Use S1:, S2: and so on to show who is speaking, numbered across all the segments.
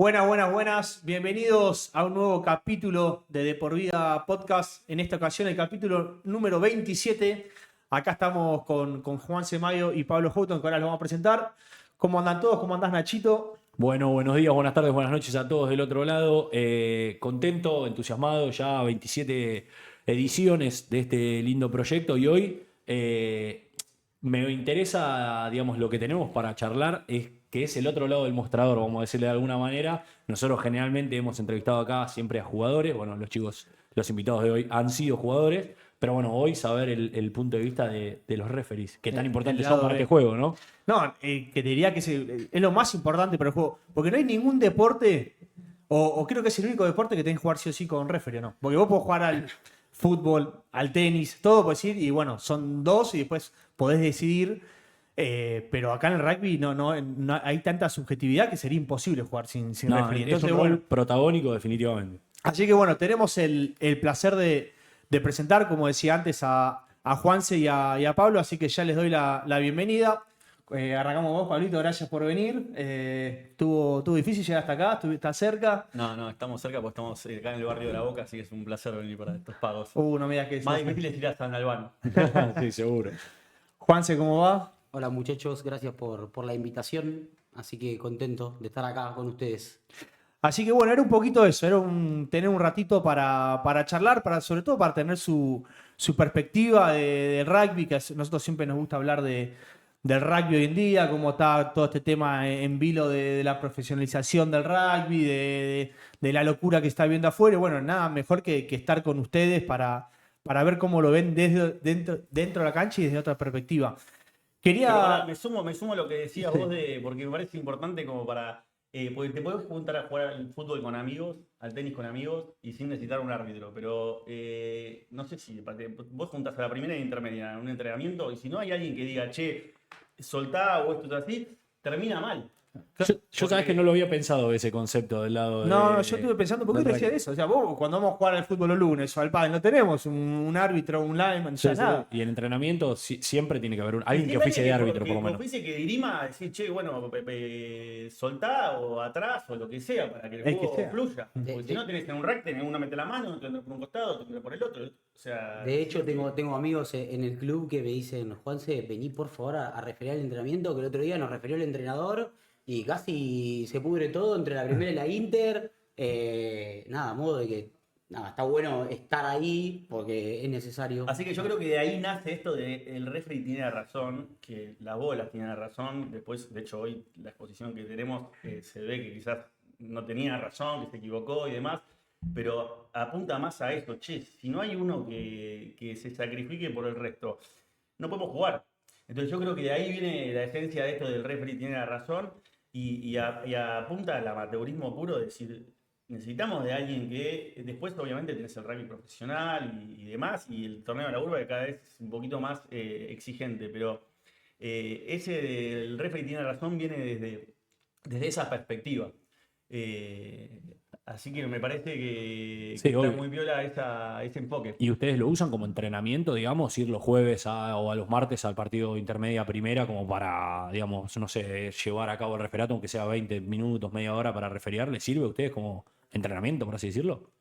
S1: Buenas, buenas, buenas. Bienvenidos a un nuevo capítulo de Por Vida Podcast. En esta ocasión el capítulo número 27. Acá estamos con Juan Semayo y Pablo Houghton, que ahora los vamos a presentar. ¿Cómo andan todos? ¿Cómo andás, Nachito?
S2: Bueno, buenos días, buenas tardes, buenas noches a todos del otro lado. Contento, entusiasmado, ya 27 ediciones de este lindo proyecto y hoy me interesa, digamos, lo que tenemos para charlar que es el otro lado del mostrador, vamos a decirle de alguna manera. Nosotros generalmente hemos entrevistado acá siempre a jugadores, bueno, los chicos, los invitados de hoy han sido jugadores, pero bueno, hoy saber el punto de vista de los referees, que tan importantes son para este juego, ¿no?
S1: No, que te diría que es lo más importante para el juego. Porque no hay ningún deporte, o creo que es el único deporte que tenés que jugar sí o sí con referee, ¿no? Porque vos podés jugar al fútbol, al tenis, todo podés ir, y bueno, son dos y después podés decidir. Pero acá en el rugby no hay tanta subjetividad que sería imposible jugar sin
S2: No,
S1: referee.
S2: es
S1: Entonces,
S2: un rol
S1: bueno,
S2: protagónico definitivamente.
S1: así que bueno, tenemos el placer de presentar, como decía antes, a Juanse y a Pablo, así que ya les doy la bienvenida. Arrancamos vos, Pablito, gracias por venir. ¿Estuvo difícil llegar hasta acá? ¿Estás cerca?
S3: No, estamos cerca porque estamos acá en el barrio de La Boca, así que es un placer venir para estos pagos.
S1: No me digas que
S3: Más
S1: eso.
S3: difícil es ir a San Albano.
S2: Sí, seguro.
S1: Juanse, ¿cómo va?
S4: Hola muchachos, gracias por la invitación, así que contento de estar acá con ustedes.
S1: Así que bueno, era un poquito eso, era tener un ratito para charlar, sobre todo para tener su perspectiva del rugby, que nosotros siempre nos gusta hablar del rugby hoy en día, cómo está todo este tema en vilo de la profesionalización del rugby, de la locura que está viendo afuera. Y bueno, nada mejor que estar con ustedes para ver cómo lo ven dentro de la cancha y desde otra perspectiva.
S3: Pero ahora me sumo a lo que decías vos, porque me parece importante como para... porque te podés juntar a jugar al fútbol con amigos, al tenis con amigos y sin necesitar un árbitro, pero no sé si vos juntás a la primera y intermedia en un entrenamiento y si no hay alguien que diga, che, soltá o esto es así, termina mal.
S2: Yo sabes que no lo había pensado ese concepto del lado
S1: No, yo estuve pensando, ¿por qué decía eso? O sea, vos cuando vamos a jugar al fútbol los lunes o al pádel, no tenemos un árbitro, un lineman,
S2: Sí,
S1: nada.
S2: y en entrenamiento siempre tiene que haber alguien que oficie de árbitro, por lo menos.
S3: Que oficie, que dirima, decir, che, bueno, soltá o atrás o lo que sea para que el juego fluya. Porque si no tenés en un rack, tenés uno mete la mano, otro entra por un costado, otro entra por el otro. O sea,
S4: De hecho, tengo amigos en el club que me dicen, Juanse, vení por favor a referir el entrenamiento, que el otro día nos refirió el entrenador y casi se pudre todo entre la primera y la Inter. Nada, modo de que está bueno estar ahí porque es necesario.
S3: así que yo creo que de ahí nace esto de el referee tiene razón, que las bolas tienen razón. Después, de hecho, hoy la exposición que tenemos se ve que quizás no tenía razón, que se equivocó y demás, pero apunta más a esto, che, si no hay uno que se sacrifique por el resto, no podemos jugar. Entonces yo creo que de ahí viene la esencia de esto del referee tiene la razón y apunta al amateurismo puro, de decir, necesitamos de alguien que después obviamente tenés el rugby profesional y demás, y el torneo de la urba que cada vez es un poquito más exigente, pero ese del referee tiene razón viene desde esa perspectiva. Así que me parece que
S2: Sí,
S3: está
S2: obvio.
S3: muy viola ese enfoque.
S2: ¿Y ustedes lo usan como entrenamiento, digamos, ir los jueves o a los martes al partido intermedia primera como para, digamos, no sé, llevar a cabo el referato, aunque sea 20 minutos, media hora para referiar? ¿Les sirve a ustedes como entrenamiento, por así decirlo?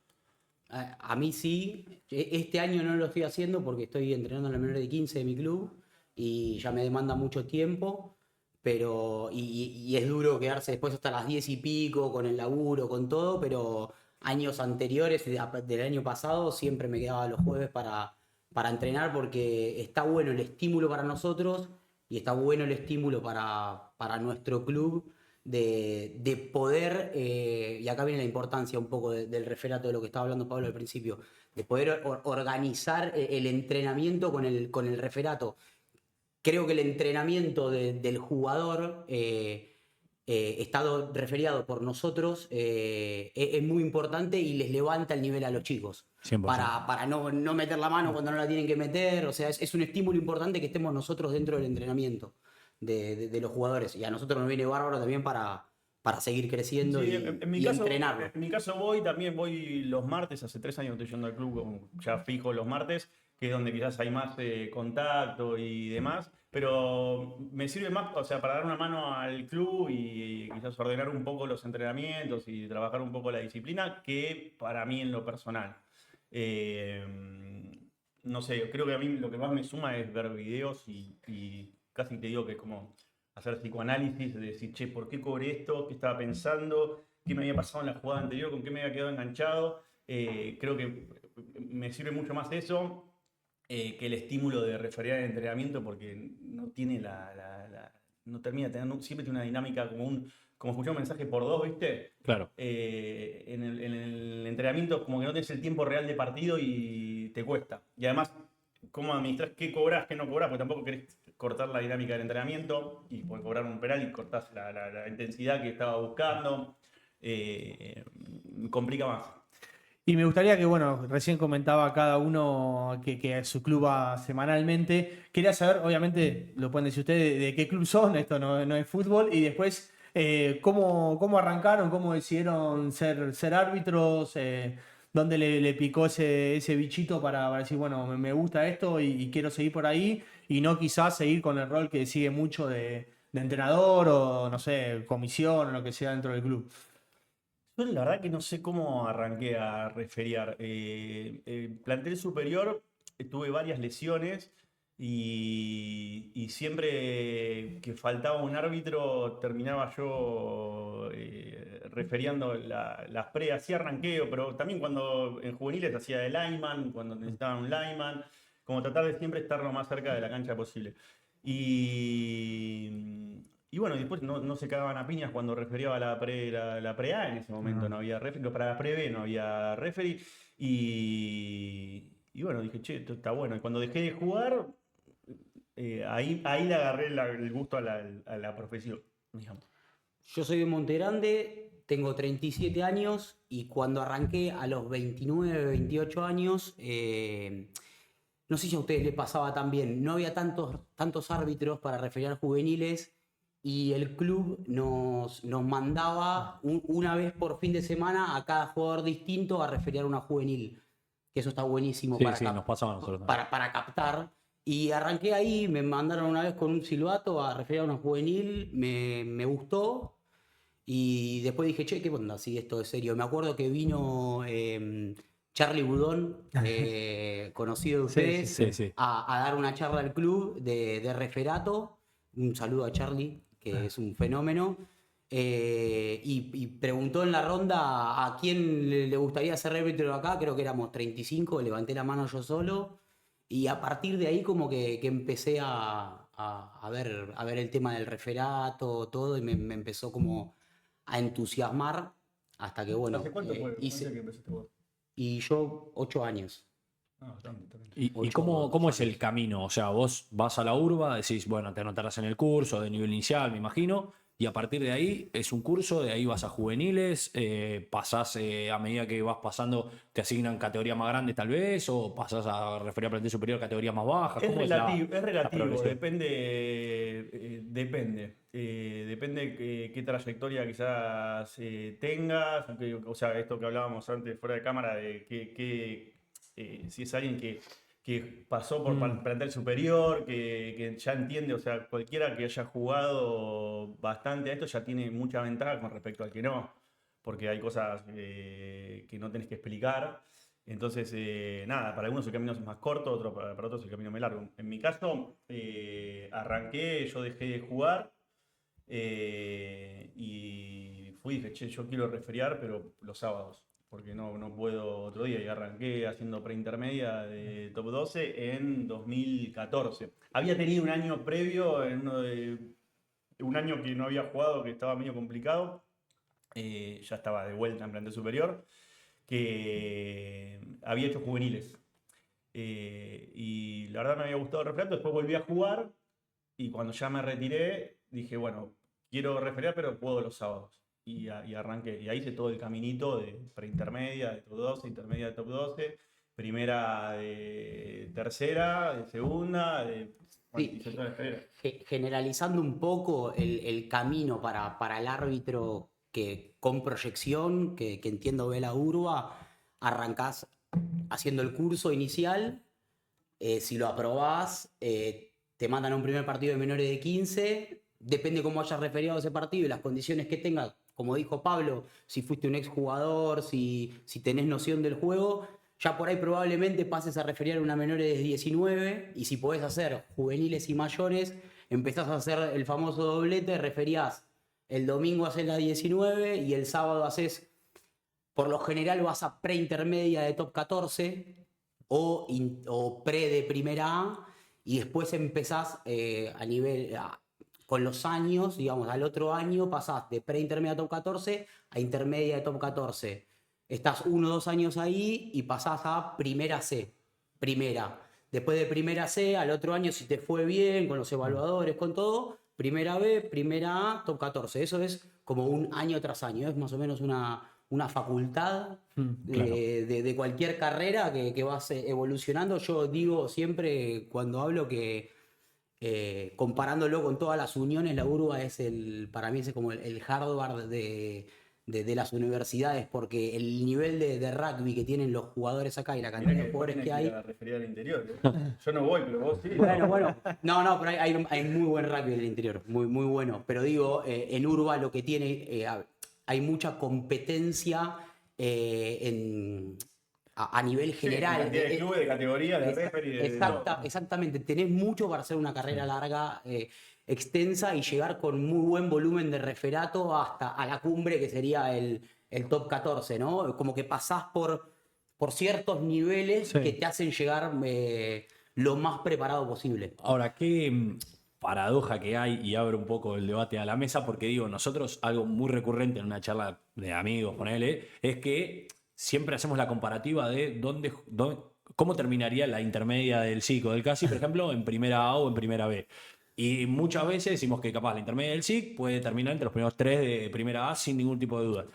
S4: A mí sí, este año no lo estoy haciendo porque estoy entrenando en la menor de 15 de mi club y ya me demanda mucho tiempo, pero y es duro quedarse después hasta las 10 y pico con el laburo, con todo, pero años anteriores, del año pasado, siempre me quedaba los jueves para entrenar porque está bueno el estímulo para nosotros y está bueno el estímulo para nuestro club de poder, y acá viene la importancia un poco del referato de lo que estaba hablando Pablo al principio, de poder organizar el entrenamiento con el referato. Creo que el entrenamiento del jugador estado referiado por nosotros es muy importante y les levanta el nivel a los chicos.
S2: 100%.
S4: Para no meter la mano cuando no la tienen que meter. O sea, es un estímulo importante que estemos nosotros dentro del entrenamiento de los jugadores. Y a nosotros nos viene bárbaro también para seguir creciendo
S3: Sí,
S4: y entrenarlo.
S3: En mi caso también voy los martes, hace 3 años estoy yendo al club ya fijo los martes, que es donde quizás hay más contacto y demás, pero me sirve más, o sea, para dar una mano al club y quizás ordenar un poco los entrenamientos y trabajar un poco la disciplina, que para mí en lo personal. Eh, no sé, creo que a mí lo que más me suma es ver videos y casi te digo que es como hacer psicoanálisis, de decir, che, ¿por qué cobré esto? ¿Qué estaba pensando? ¿Qué me había pasado en la jugada anterior? ¿Con qué me había quedado enganchado? Creo que me sirve mucho más eso que el estímulo de referir el entrenamiento, porque no tiene no termina teniendo, siempre tiene una dinámica como escuchar un mensaje por dos, ¿viste?
S2: Claro.
S3: En el entrenamiento como que no tenés el tiempo real de partido y te cuesta. Y además, cómo administras, qué cobras, qué no cobras, porque tampoco querés cortar la dinámica del entrenamiento y poder cobrar un penal y cortás la intensidad que estaba buscando. Complica más.
S1: Y me gustaría que, bueno, recién comentaba cada uno que su club va semanalmente. Quería saber, obviamente, lo pueden decir ustedes, de qué club son, esto no es fútbol, y después cómo arrancaron, cómo decidieron ser árbitros, dónde le picó ese bichito para decir, bueno, me gusta esto y quiero seguir por ahí, y no quizás seguir con el rol que sigue mucho de entrenador o, no sé, comisión o lo que sea dentro del club.
S3: Yo la verdad que no sé cómo arranqué a referiar. Plantel superior, tuve varias lesiones y siempre que faltaba un árbitro terminaba yo referiando las pre, hacía arranqueo, pero también cuando en juveniles hacía de lineman, cuando necesitaban un lineman, como tratar de siempre estar lo más cerca de la cancha posible. Y bueno, después no se cagaban a piñas cuando refería a la pre-A en ese momento, no había referee, para la pre-B no había referee. Y bueno, dije, che, esto está bueno. Y cuando dejé de jugar, ahí le agarré el gusto a la profesión, digamos.
S4: Yo soy de Monte Grande, tengo 37 años y cuando arranqué a los 29, 28 años, no sé si a ustedes les pasaba también, no había tantos árbitros para referir juveniles y el club nos mandaba una vez por fin de semana a cada jugador distinto a referir una juvenil, que eso está buenísimo
S2: Sí, sí, nos pasaba a nosotros también.
S4: para captar. Y arranqué ahí, me mandaron una vez con un silbato a referir a una juvenil, me gustó. Y después dije, che, ¿qué onda? Sí, esto es serio. Me acuerdo que vino Charlie Budón, conocido de ustedes,
S2: sí, sí.
S4: A dar una charla al club de referato. Un saludo a Charlie, que es un fenómeno. Y preguntó en la ronda a quién le gustaría ser árbitro acá. Creo que éramos 35, levanté la mano yo solo. Y a partir de ahí como que empecé a ver el tema del referato, todo, y me empezó como a entusiasmar hasta que, bueno,
S3: ¿Hace cuánto fue
S4: hice.
S3: que empezaste vos?
S4: Y yo, 8 años.
S3: Ah, bastante.
S2: ¿Y
S4: Ocho
S2: cómo es el
S4: años.
S2: camino? O sea, vos vas a la urba, decís, bueno, te anotarás en el curso de nivel inicial, me imagino, y a partir de ahí es un curso, de ahí vas a juveniles, pasás a medida que vas pasando, te asignan categorías más grandes tal vez, o pasás a referir a plantel superior categorías más bajas.
S3: Es
S2: ¿Cómo
S3: relativo,
S2: la progresión?
S3: depende qué trayectoria quizás tengas, o sea, esto que hablábamos antes fuera de cámara, de si es alguien que pasó por plantel superior, que ya entiende, o sea, cualquiera que haya jugado bastante a esto ya tiene mucha ventaja con respecto al que no, porque hay cosas que no tenés que explicar. Entonces, nada, para algunos el camino es más corto, para otros el camino es más largo. En mi caso, arranqué, yo dejé de jugar y dije, che, yo quiero referiar, pero los sábados, porque no puedo otro día. Y arranqué haciendo preintermedia de top 12 en 2014. Había tenido un año previo, un año que no había jugado, que estaba medio complicado. Ya estaba de vuelta en plantel superior, que había hecho juveniles. Y la verdad me había gustado el referato, después volví a jugar y cuando ya me retiré dije, bueno, quiero referear pero puedo los sábados. Y arranqué, y ahí hice todo el caminito de preintermedia, de top 12, intermedia de top 12, primera de tercera, de segunda,
S4: Sí,
S3: hice toda la escalera.
S4: generalizando un poco el camino para el árbitro que con proyección, que entiendo ve la urba, arrancás haciendo el curso inicial, Si lo aprobás, te mandan a un primer partido de menores de 15. Depende cómo hayas referido ese partido y las condiciones que tengas. Como dijo Pablo, si fuiste un exjugador, si tenés noción del juego, ya por ahí probablemente pases a referir a una menores de 19. Y si podés hacer juveniles y mayores, empezás a hacer el famoso doblete, referías el domingo haces la 19 y el sábado haces, por lo general vas a preintermedia de top 14 o pre de primera A, y después empezás con los años, digamos, al otro año pasás de preintermedia a top 14 a intermedia de top 14. Estás 1 o 2 años ahí y pasás a primera C, primera. Después de primera C, al otro año, si te fue bien, con los evaluadores, con todo, primera B, primera A, top 14. Eso es como un año tras año. Es más o menos una facultad
S2: claro.
S4: de cualquier carrera que vas evolucionando. Yo digo siempre cuando hablo que comparándolo con todas las uniones, la URBA para mí es como el Harvard de las universidades, porque el nivel de rugby que tienen los jugadores acá y la cantidad de jugadores que hay.
S3: A referir al interior. Yo no voy, pero vos sí.
S4: Bueno. No, pero hay muy buen rugby en el interior, muy, muy bueno. Pero digo, en URBA lo que tiene, hay mucha competencia a nivel general.
S3: Sí, de clubes, de categoría, de referee.
S4: Exactamente, tenés mucho para hacer una carrera larga, extensa, y llegar con muy buen volumen de referato hasta a la cumbre, que sería el top 14, ¿no? Como que pasás por ciertos niveles que te hacen llegar lo más preparado posible.
S2: Ahora, qué paradoja que hay, y abro un poco el debate a la mesa, porque digo, nosotros, algo muy recurrente en una charla de amigos, ponele, es que siempre hacemos la comparativa de cómo terminaría la intermedia del SIC o del CASI, por ejemplo, en primera A o en primera B. Y muchas veces decimos que capaz la intermedia del SIC puede terminar entre los primeros 3 de primera A sin ningún tipo de duda.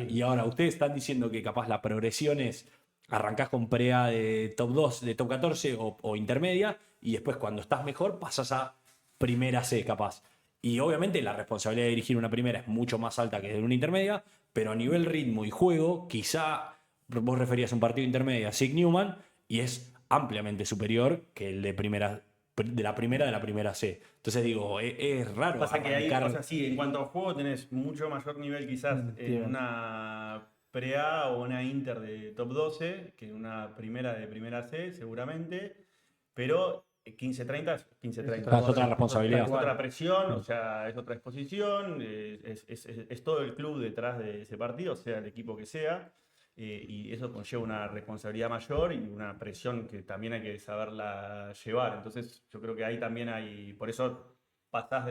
S2: Y ahora ustedes están diciendo que capaz la progresión es arrancás con pre-A de top 2, de top 14 o intermedia, y después cuando estás mejor pasas a primera C capaz. Y obviamente la responsabilidad de dirigir una primera es mucho más alta que de una intermedia, pero a nivel ritmo y juego, quizá vos referías a un partido intermedia SIC Newman y es ampliamente superior que el de la primera C. Entonces digo, es raro.
S3: Pasa que ahí, o sea, sí, en cuanto a juego tenés mucho mayor nivel quizás en una pre-A o una Inter de top 12 que en una primera de primera C, seguramente, pero 15-30 es 15-30.
S2: Es otra responsabilidad.
S3: Es otra presión, o sea, es otra exposición, es todo el club detrás de ese partido, sea el equipo que sea, y eso conlleva una responsabilidad mayor y una presión que también hay que saberla llevar. Entonces, yo creo que ahí también hay, por eso pasás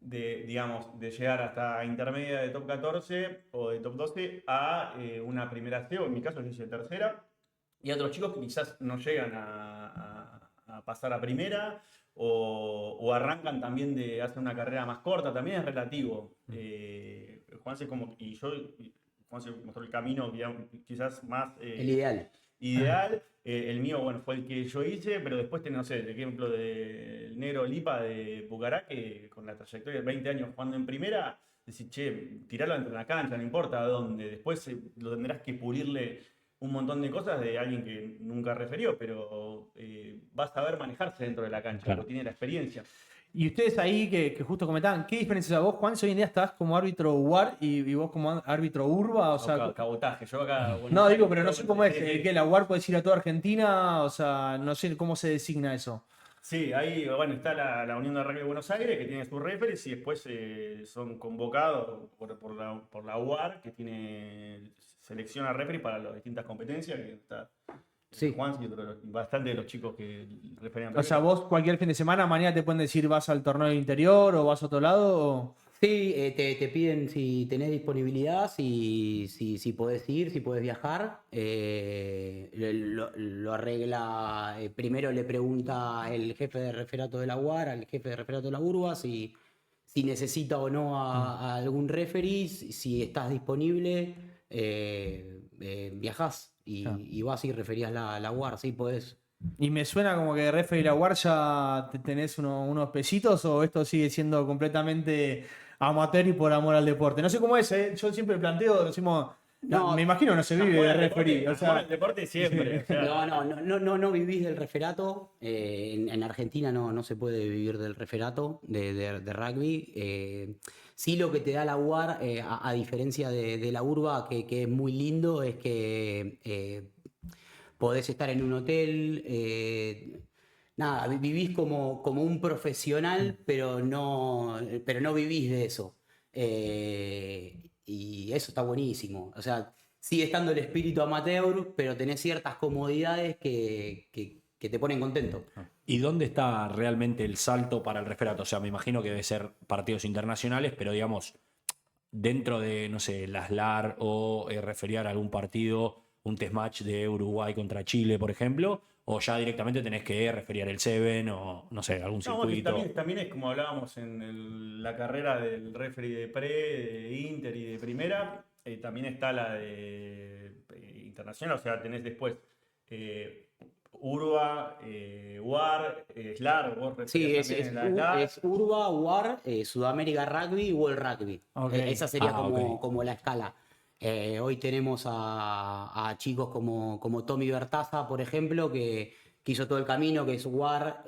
S3: digamos, de llegar hasta intermedia de top 14 o de top 12 a una primera C, o en mi caso yo hice tercera, y a otros chicos que quizás no llegan a pasar a primera o arrancan también de hacer una carrera más corta, también es relativo. Juanse Juanse mostró el camino, digamos, quizás más
S4: el ideal.
S3: El mío, bueno, fue el que yo hice, pero después tenés, no sé, el ejemplo del negro Lipa de Pucará, que con la trayectoria de 20 años jugando en primera, decís, che, tirarlo entre la cancha, no importa dónde. Después lo tendrás que pulirle un montón de cosas de alguien que nunca refirió, pero va a saber manejarse dentro de la cancha,
S2: Claro.
S3: porque tiene la experiencia.
S1: Y ustedes ahí que justo comentaban, ¿qué diferencia vos, Juan? Si hoy en día estás como árbitro UAR y vos como árbitro URBA, o sea...
S3: Cabotaje, yo acá...
S1: No, digo, pero no sé cómo es, que la UAR puede ir a toda Argentina, o sea, no sé cómo se designa eso.
S3: Sí, ahí, bueno, está la Unión de Rugby de Buenos Aires, que tiene sus referees, y después son convocados por la UAR, que selecciona referees para las distintas competencias, que está Juan y bastante de los chicos que referían.
S1: O sea, vos cualquier fin de semana, mañana te pueden decir vas al torneo del interior o vas a otro lado, o...
S4: Sí, te piden si tenés disponibilidad, si podés ir, si podés viajar. Lo arregla, primero le pregunta el jefe de referato de la UAR al jefe de referato de la URBA si necesita o no a algún referee, si estás disponible, viajás y vas y referías la UAR, sí, podés.
S1: Y me suena como que de referee y la UAR ya tenés unos pesitos, o esto sigue siendo completamente amateur y por amor al deporte. No sé cómo es, yo siempre planteo, decimos,
S4: No,
S1: me imagino no se vive de referee. O sea,
S3: el deporte siempre. O sea,
S4: no vivís del referato. En Argentina no se puede vivir del referato de rugby. Sí, lo que te da la UAR, a diferencia de la urba, que es muy lindo, es que podés estar en un hotel. Nada, vivís como un profesional, pero no vivís de eso. Y eso está buenísimo. O sea, sigue estando el espíritu amateur, pero tenés ciertas comodidades que te ponen contento.
S2: ¿Y dónde está realmente el salto para el referato? O sea, me imagino que debe ser partidos internacionales, pero digamos, dentro de, no sé, las LAR o referiar algún partido, un test match de Uruguay contra Chile, por ejemplo, o ya directamente tenés que referiar el Seven o, no sé, algún
S3: no, bueno,
S2: circuito.
S3: también es como hablábamos en la carrera del referee de pre, de Inter y de primera, también está la de internacional, o sea, tenés después Urba, UAR, SLAR, vos
S4: Sí,
S3: referías también en la SLAR.
S4: es Urba, UAR, Sudamérica Rugby, World Rugby.
S1: Ok.
S4: Esa sería
S2: Ok.
S4: como la escala. Hoy tenemos a chicos como Tommy Bertaza, por ejemplo, que hizo todo el camino, que es UAR,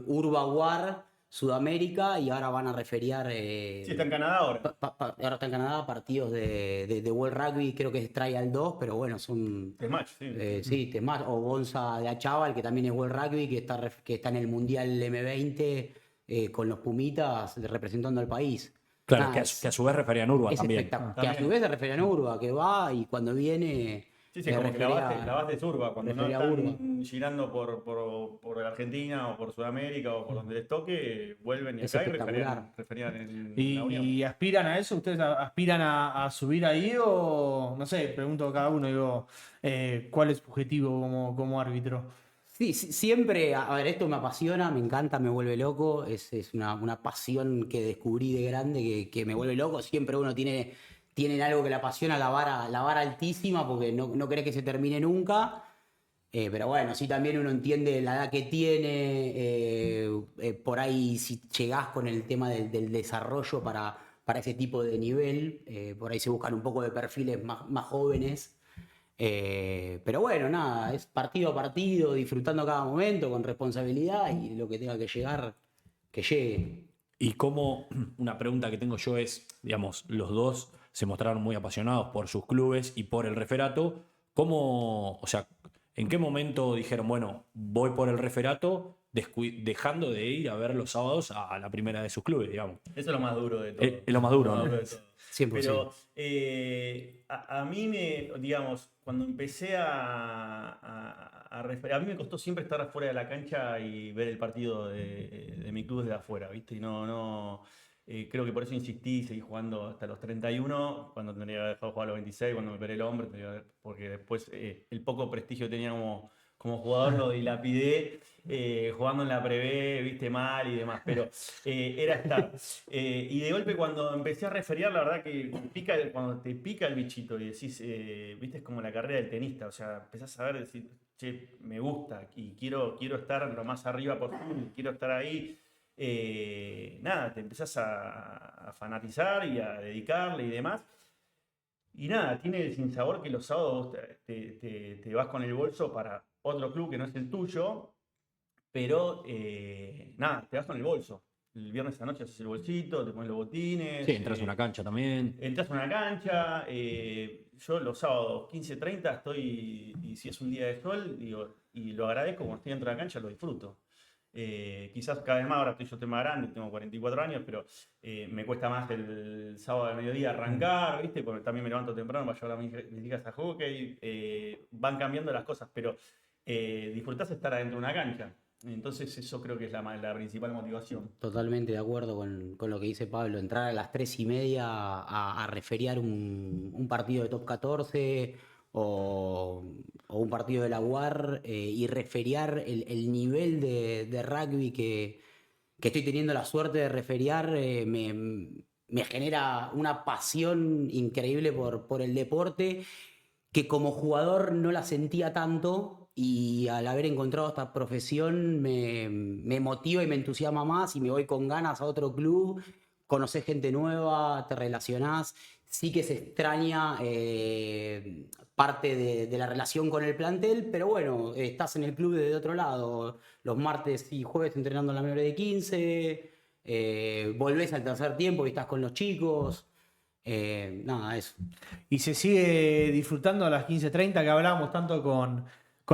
S4: Urba, UAR, Sudamérica, y ahora van a referiar.
S3: Sí, está en Canadá ahora.
S4: Ahora está en Canadá, partidos de World Rugby, creo que es Trial 2, pero bueno, son.
S3: Test match, sí.
S4: Sí, Temás, o Gonza de Achával, que también es World Rugby, que está en el Mundial M20 con los Pumitas representando al país.
S2: Claro,
S4: Nada,
S2: que a su vez referían Urba
S4: es
S2: también.
S4: espectacular. Que a
S3: También.
S4: su vez de referían Urba, que va y cuando viene.
S3: Sí, sí, como que la base es Urba, cuando no
S4: refería a Urba.
S3: están girando por Argentina o por Sudamérica o por donde les toque, vuelven y
S4: Es
S3: acá y
S4: espectacular.
S3: referían en la Unión.
S1: ¿Y aspiran a eso? ¿Ustedes aspiran a subir ahí o, no sé, pregunto a cada uno, digo, cuál es su objetivo como árbitro?
S4: Sí, siempre, a ver, esto me apasiona, me encanta, me vuelve loco, es una pasión que descubrí de grande que me vuelve loco. Siempre uno tiene algo que le apasiona, la vara altísima, porque no querés que se termine nunca. Pero bueno, sí también uno entiende la edad que tiene, por ahí si llegás con el tema del desarrollo para ese tipo de nivel, por ahí se buscan un poco de perfiles más jóvenes. Pero bueno, nada, es partido a partido, disfrutando cada momento con responsabilidad y lo que tenga que llegar, que llegue.
S2: Y como una pregunta que tengo yo es, digamos, los dos se mostraron muy apasionados por sus clubes y por el referato. ¿Cómo, o sea, en qué momento dijeron, bueno, voy por el referato, dejando de ir a ver los sábados a la primera de sus clubes, digamos?
S3: Eso es lo más duro de todo.
S2: Es lo más duro, ¿no?
S3: de todo.
S4: 100%.
S3: Pero a mí digamos, cuando empecé a mí me costó siempre estar afuera de la cancha y ver el partido de mi club desde afuera, ¿viste? Y creo que por eso insistí, seguí jugando hasta los 31, cuando tendría que haber dejado de jugar a los 26, cuando me operé el hombro, porque después el poco prestigio que tenía como jugador lo dilapidé jugando en la Prevé, viste mal y demás, pero era estar. Y de golpe cuando empecé a referiar, la verdad que cuando te pica el bichito y decís, viste, es como la carrera del tenista, o sea, empezás a ver, decir, che, me gusta y quiero estar lo más arriba posible, quiero estar ahí. Nada, te empezás a fanatizar y a dedicarle y demás. Y nada, tiene el sinsabor que los sábados te vas con el bolso para otro club que no es el tuyo, pero nada, te vas con el bolso. El viernes a la noche haces el bolsito, te pones los botines.
S2: Sí, entras a una cancha también.
S3: Entras a una cancha. Yo los sábados 15:30 estoy, y si es un día de sol, digo, y lo agradezco, cuando estoy dentro de la cancha lo disfruto. Quizás cada vez más, ahora yo estoy más grande, tengo 44 años, pero me cuesta más el sábado de mediodía arrancar, ¿viste? Porque también me levanto temprano para llevar a mis hijas a hockey. Van cambiando las cosas, pero disfrutás estar adentro de una cancha. Entonces eso creo que es la principal motivación.
S4: Totalmente de acuerdo con lo que dice Pablo. Entrar a las 3:30 a referiar un partido de top 14 o un partido de la UAR y referiar el nivel de rugby que estoy teniendo la suerte de referiar me genera una pasión increíble por el deporte que como jugador no la sentía tanto y al haber encontrado esta profesión me motiva y me entusiasma más y me voy con ganas a otro club conocés gente nueva, te relacionás. Sí que se extraña parte de la relación con el plantel, pero bueno, estás en el club desde otro lado. Los martes y jueves entrenando en la menor de 15, volvés al tercer tiempo y estás con los chicos. Nada, eso.
S1: Y se sigue disfrutando a las 15:30 que hablábamos tanto con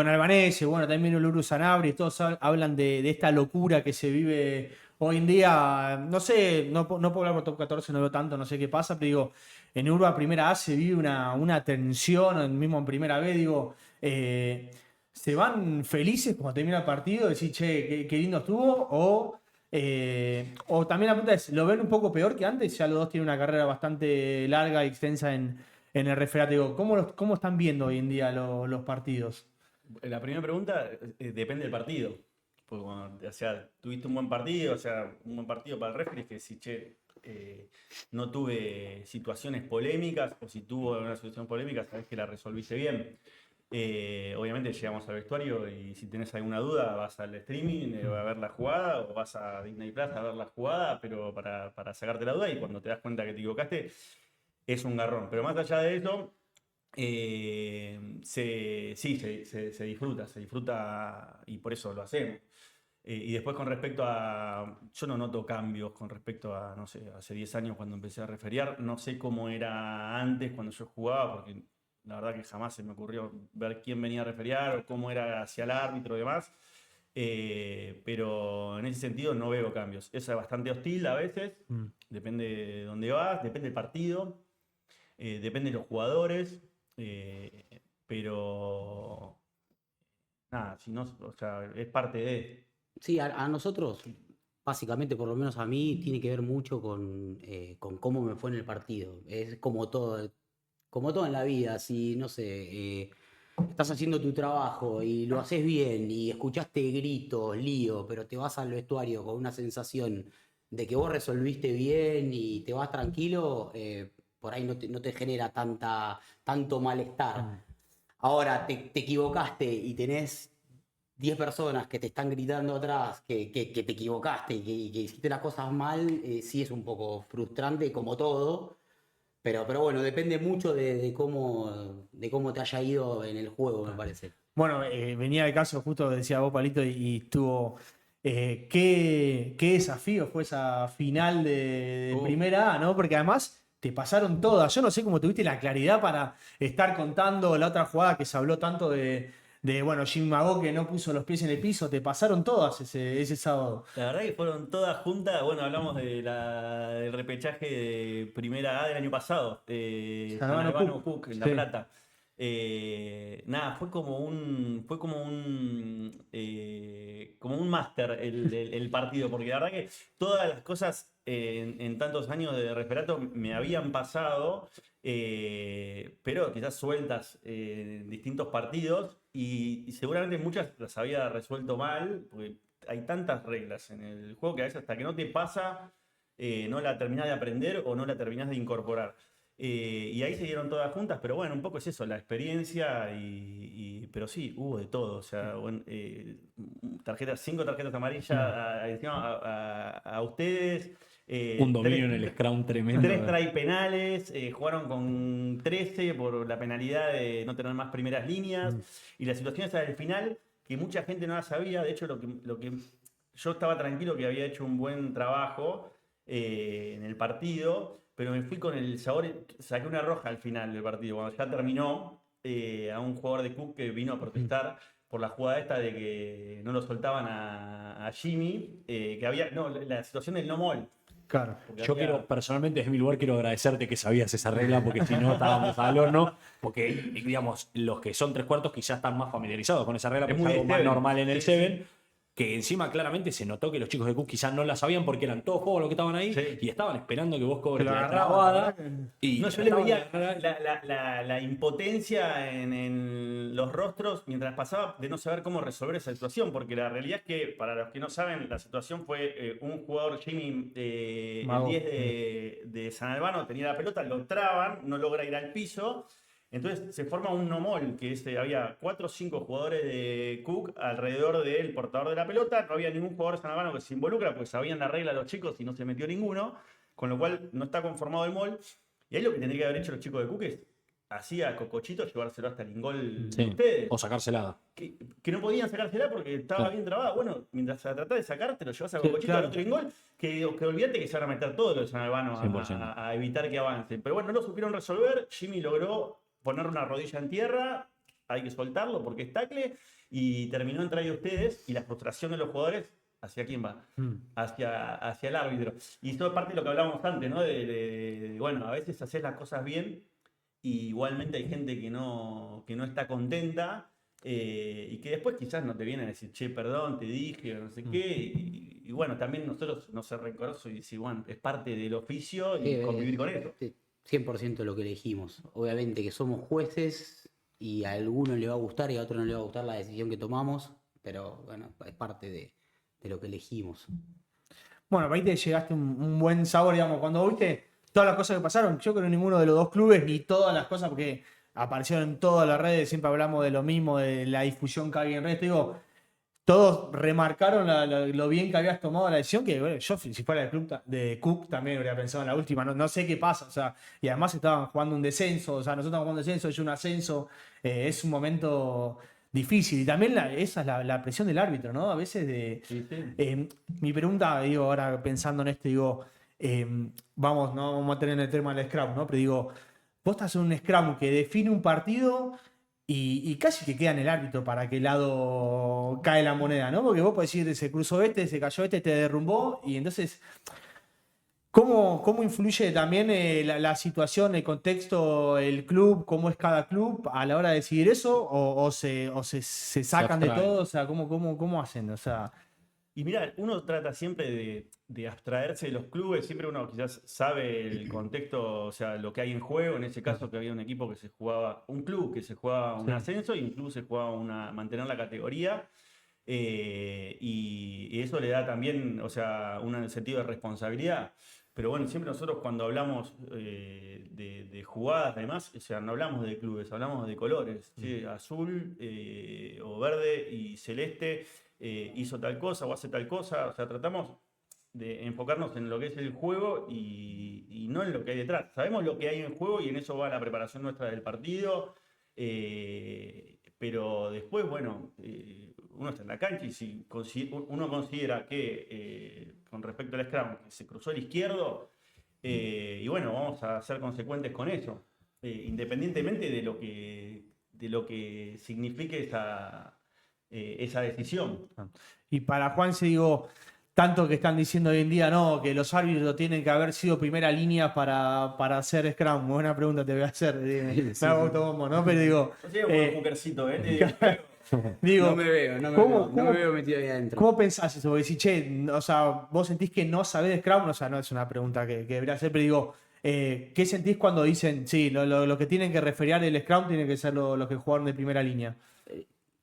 S1: Albanese, bueno, también vino Luru Sanabria, todos hablan de esta locura que se vive hoy en día. No sé, no puedo hablar por Top 14, no veo tanto, no sé qué pasa, pero digo, en Urba Primera A se vive una tensión, mismo en Primera B, digo, se van felices cuando termina el partido, decir, che, qué lindo estuvo, o también la pregunta es, ¿lo ven un poco peor que antes? Ya los dos tienen una carrera bastante larga y extensa en el referato. Digo, ¿cómo están viendo hoy en día los partidos?
S3: La primera pregunta depende del partido. Porque cuando, o sea, tuviste un buen partido, o sea, un buen partido para el referee es que si, che, no tuve situaciones polémicas, o si tuvo una situación polémica, sabes que la resolviste bien. Obviamente llegamos al vestuario y si tenés alguna duda vas al streaming a ver la jugada o vas a Disney Plus a ver la jugada, pero para sacarte la duda, y cuando te das cuenta que te equivocaste es un garrón. Pero más allá de eso, se disfruta y por eso lo hacemos. Y después con respecto a... Yo no noto cambios con respecto a, no sé, hace 10 años cuando empecé a referiar. No sé cómo era antes cuando yo jugaba, porque la verdad que jamás se me ocurrió ver quién venía a referiar o cómo era hacia el árbitro y demás. Pero en ese sentido no veo cambios. Es bastante hostil a veces, depende de dónde vas, depende del partido, depende de los jugadores, pero nada, si no, o sea, es parte de...
S4: Sí, a nosotros, básicamente, por lo menos a mí, tiene que ver mucho con cómo me fue en el partido. Es como todo en la vida. Si, no sé, estás haciendo tu trabajo y lo haces bien y escuchaste gritos, lío, pero te vas al vestuario con una sensación de que vos resolviste bien y te vas tranquilo, por ahí no te genera tanto malestar. Ahora te equivocaste y tenés 10 personas que te están gritando atrás que te equivocaste y que hiciste las cosas mal, sí es un poco frustrante como todo, pero bueno, depende mucho de cómo te haya ido en el juego, me parece.
S1: Bueno, venía el caso, justo decía vos, Palito, y estuvo. Qué desafío fue esa final de Primera A, ¿no? Porque además te pasaron todas. Yo no sé cómo tuviste la claridad para estar contando la otra jugada que se habló tanto bueno, Jimmy Magó que no puso los pies en el piso. Te pasaron todas ese sábado.
S3: La verdad que fueron todas juntas. Bueno, hablamos del repechaje de Primera A del año pasado, de
S1: San
S3: San
S1: Albano
S3: Albano
S1: Cook.
S3: Cook en La
S1: Sí.
S3: Plata. Nada, fue como un máster el partido, porque la verdad que todas las cosas en tantos años de referato me habían pasado, pero quizás sueltas en distintos partidos y seguramente muchas las había resuelto mal, porque hay tantas reglas en el juego que a veces hasta que no te pasa, no la terminás de aprender o no la terminás de incorporar. Y ahí se dieron todas juntas, pero bueno, un poco es eso, la experiencia, pero sí, hubo de todo. O sea, bueno, 5 tarjetas amarillas encima a ustedes.
S2: Un dominio
S3: tres-
S2: en el Scrum tremendo.
S3: 3 try penales, jugaron con 13 por la penalidad de no tener más primeras líneas. Y la situación esa del final, que mucha gente no la sabía. De hecho, lo que yo estaba tranquilo que había hecho un buen trabajo en el partido, pero me fui con el sabor, saqué una roja al final del partido. Cuando ya terminó, a un jugador de Cook que vino a protestar por la jugada esta de que no lo soltaban a Jimmy, que había, no, la situación del no mall.
S1: Claro.
S3: Porque
S2: Yo
S3: había-
S2: personalmente, desde mi lugar, quiero agradecerte que sabías esa regla, porque si no estábamos al horno. Porque, digamos, los que son 3/4 quizás están más familiarizados con esa regla,
S3: Es
S2: porque es
S3: muy
S2: algo
S3: de
S2: más
S3: Seven.
S2: normal en el
S3: Sí,
S2: 7. Que encima claramente se notó que los chicos de Cook quizás no la sabían porque eran todos juegos los que estaban ahí
S3: Sí.
S2: y estaban esperando que vos cobres
S1: Que lo
S2: la
S1: agarraban,
S2: trabada.
S1: la verdad
S2: Y
S3: No, yo le
S2: trataban de
S3: veía
S2: agarrar-
S3: la impotencia en los rostros mientras pasaba de no saber cómo resolver esa situación, porque la realidad es que, para los que no saben, la situación fue un jugador, Jimmy, el
S1: Mago.
S3: 10 de San Albano, tenía la pelota, lo traban, no logra ir al piso. Entonces se forma un no-mall, que había 4 o 5 jugadores de Cook alrededor del portador de la pelota. No había ningún jugador de San Albano que se involucra, porque sabían la regla los chicos y no se metió ninguno. con lo cual no está conformado el mall. Y ahí lo que tendría que haber hecho los chicos de Cook es así a Cocochito llevárselo hasta el ingol de ustedes.
S2: O sacársela.
S3: Que no podían sacársela porque estaba bien trabada. Bueno, mientras se trataba de sacar, te lo llevas a Cocochito
S1: claro.
S3: al otro ingol, que olvídate que se van a meter todos los de San Albano
S2: 100%.
S3: a evitar que avancen. Pero bueno, no lo supieron resolver. Jimmy logró poner una rodilla en tierra, hay que soltarlo porque es tackle, y terminó en try de ustedes, y la frustración de los jugadores, ¿hacia quién va? Hacia el árbitro. Y esto es parte de lo que hablábamos antes, ¿no? Bueno, a veces haces las cosas bien, y igualmente hay gente que no está contenta, y que después quizás no te viene a decir, che, perdón, te dije, o no sé qué, y bueno, también nosotros no ser rencorosos y decir, bueno, es parte del oficio y convivir con eso.
S4: 100% lo que elegimos. Obviamente que somos jueces y a alguno le va a gustar y a otro no le va a gustar la decisión que tomamos, pero bueno, es parte de lo que elegimos.
S1: Bueno, ahí te llegaste un buen sabor, digamos, cuando viste todas las cosas que pasaron. Yo creo que ninguno de los dos clubes, ni todas las cosas, porque aparecieron en todas las redes, siempre hablamos de lo mismo, de la difusión que había en redes. Te digo, todos remarcaron lo bien que habías tomado la decisión, que bueno, yo si fuera del club de Cook también habría pensado en la última, no sé qué pasa, o sea, y además estaban jugando un descenso, o sea, nosotros estamos jugando un descenso, ellos un ascenso, es un momento difícil, y también esa es la presión del árbitro, ¿no? A veces mi pregunta, digo, ahora pensando en esto, digo, vamos, no vamos a tener el tema del Scrum, ¿no? Pero digo, vos estás en un Scrum que define un partido y casi que queda en el árbitro para qué lado cae la moneda, ¿no? Porque vos podés decir, se cruzó se cayó te derrumbó, y entonces, ¿cómo influye también la situación, el contexto, el club, cómo es cada club a la hora de decidir eso? ¿O se sacan de
S2: abstraen.
S1: todo? O sea, ¿cómo hacen? O sea,
S3: Y mira, uno trata siempre de abstraerse de los clubes, siempre uno quizás sabe el contexto, o sea, lo que hay en juego, en ese caso que había un equipo que se jugaba, un club que se jugaba un ascenso, y un club se jugaba mantener la categoría, y eso le da también, o sea, un sentido de responsabilidad. Pero bueno, siempre nosotros cuando hablamos de jugadas además, o sea, no hablamos de clubes, hablamos de colores, ¿sí? Azul o verde y celeste. Hizo tal cosa o hace tal cosa, o sea, tratamos de enfocarnos en lo que es el juego y no en lo que hay detrás. Sabemos lo que hay en juego y en eso va la preparación nuestra del partido, pero después, bueno, uno está en la cancha y si uno considera que con respecto al Scrum que se cruzó el izquierdo, y bueno, vamos a ser consecuentes con eso, independientemente de lo que signifique esa decisión.
S1: y para Juanse digo, tanto que están diciendo hoy en día, no, que los árbitros tienen que haber sido primera línea para hacer Scrum. Buena pregunta te voy a hacer. Me hago autobombo, ¿no? Pero digo,
S3: No sé, un mujercito, ¿eh? Te digo,
S1: digo,
S4: No me veo,
S1: ¿cómo-
S4: no me veo metido ahí adentro.
S1: ¿cómo pensás eso? Porque decís, che, o sea, vos sentís que no sabés de Scrum, o sea, no es una pregunta que debería hacer, pero digo, ¿qué sentís cuando dicen, sí, lo que tienen que referiar el Scrum tienen que ser los que jugaron de primera línea?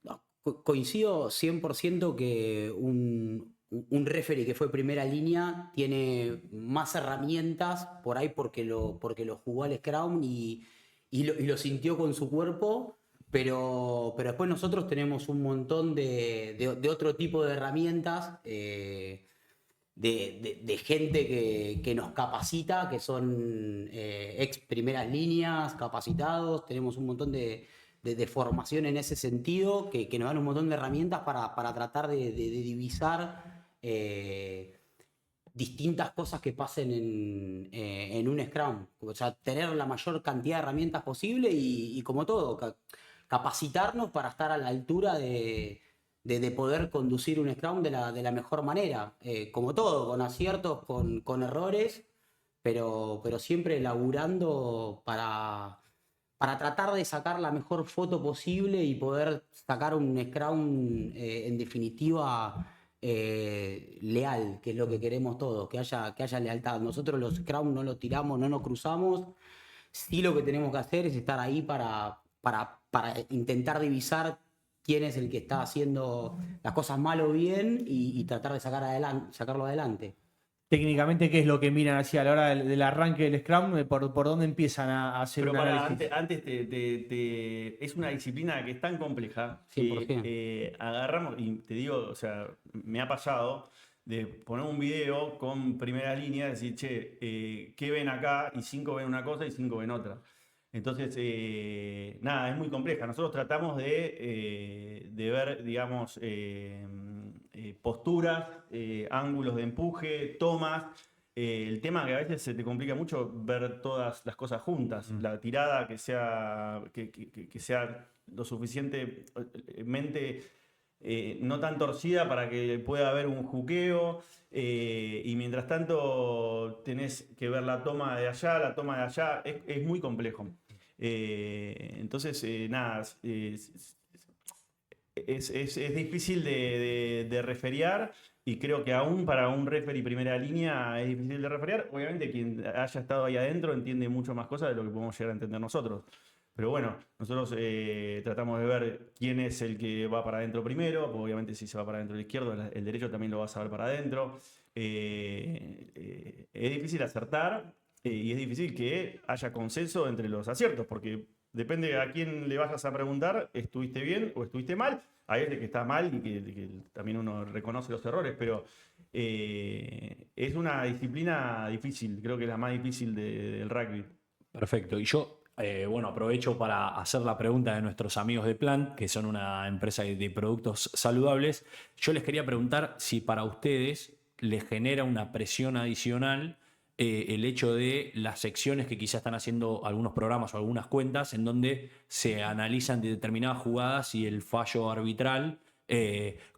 S4: No, coincido 100% que un referee que fue primera línea tiene más herramientas por ahí porque lo jugó al Scrum y lo sintió con su cuerpo, pero después nosotros tenemos un montón de otro tipo de herramientas, de gente que nos capacita, que son ex primeras líneas, capacitados, tenemos un montón de formación en ese sentido, que nos dan un montón de herramientas para tratar de divisar distintas cosas que pasen en un Scrum. O sea, tener la mayor cantidad de herramientas posible y como todo, capacitarnos para estar a la altura de poder conducir un Scrum de la mejor manera. Como todo, con aciertos, con errores, pero siempre laburando para tratar de sacar la mejor foto posible y poder sacar un Scrum en definitiva leal, que es lo que queremos todos, que haya lealtad. Nosotros los Scrum no lo tiramos, no nos cruzamos. Sí, lo que tenemos que hacer es estar ahí para intentar divisar quién es el que está haciendo las cosas mal o bien y tratar de sacarlo adelante.
S1: Técnicamente, ¿qué es lo que miran así a la hora del arranque del Scrum? ¿Por dónde empiezan a hacer
S3: pero
S1: un análisis?
S3: antes es una disciplina que es tan compleja que
S4: 100%.
S3: agarramos, y te digo, o sea, me ha pasado de poner un video con primera línea, decir, che, ¿qué ven acá? Y 5 ven una cosa y 5 ven otra. Entonces, nada, es muy compleja. Nosotros tratamos de ver, digamos, posturas, ángulos de empuje, tomas. El tema que a veces se te complica mucho ver todas las cosas juntas. La tirada que sea lo suficientemente no tan torcida para que pueda haber un juqueo. Y mientras tanto tenés que ver la toma de allá, la toma de allá. Es muy complejo. Entonces, nada, es difícil de referiar. Y creo que aún para un referee primera línea es difícil de referiar. Obviamente quien haya estado ahí adentro entiende mucho más cosas de lo que podemos llegar a entender nosotros. Pero bueno, nosotros tratamos de ver quién es el que va para adentro primero. Obviamente si se va para adentro el izquierdo, el derecho también lo va a saber para adentro. Es difícil acertar y es difícil que haya consenso entre los aciertos, porque depende a quién le vayas a preguntar, ¿estuviste bien o estuviste mal? Hay veces que está mal y que también uno reconoce los errores, pero es una disciplina difícil, creo que es la más difícil del rugby.
S2: Perfecto. Y yo, bueno, aprovecho para hacer la pregunta de nuestros amigos de Plant, que son una empresa de productos saludables. Yo les quería preguntar si para ustedes les genera una presión adicional el hecho de las secciones que quizás están haciendo algunos programas o algunas cuentas en donde se analizan determinadas jugadas y el fallo arbitral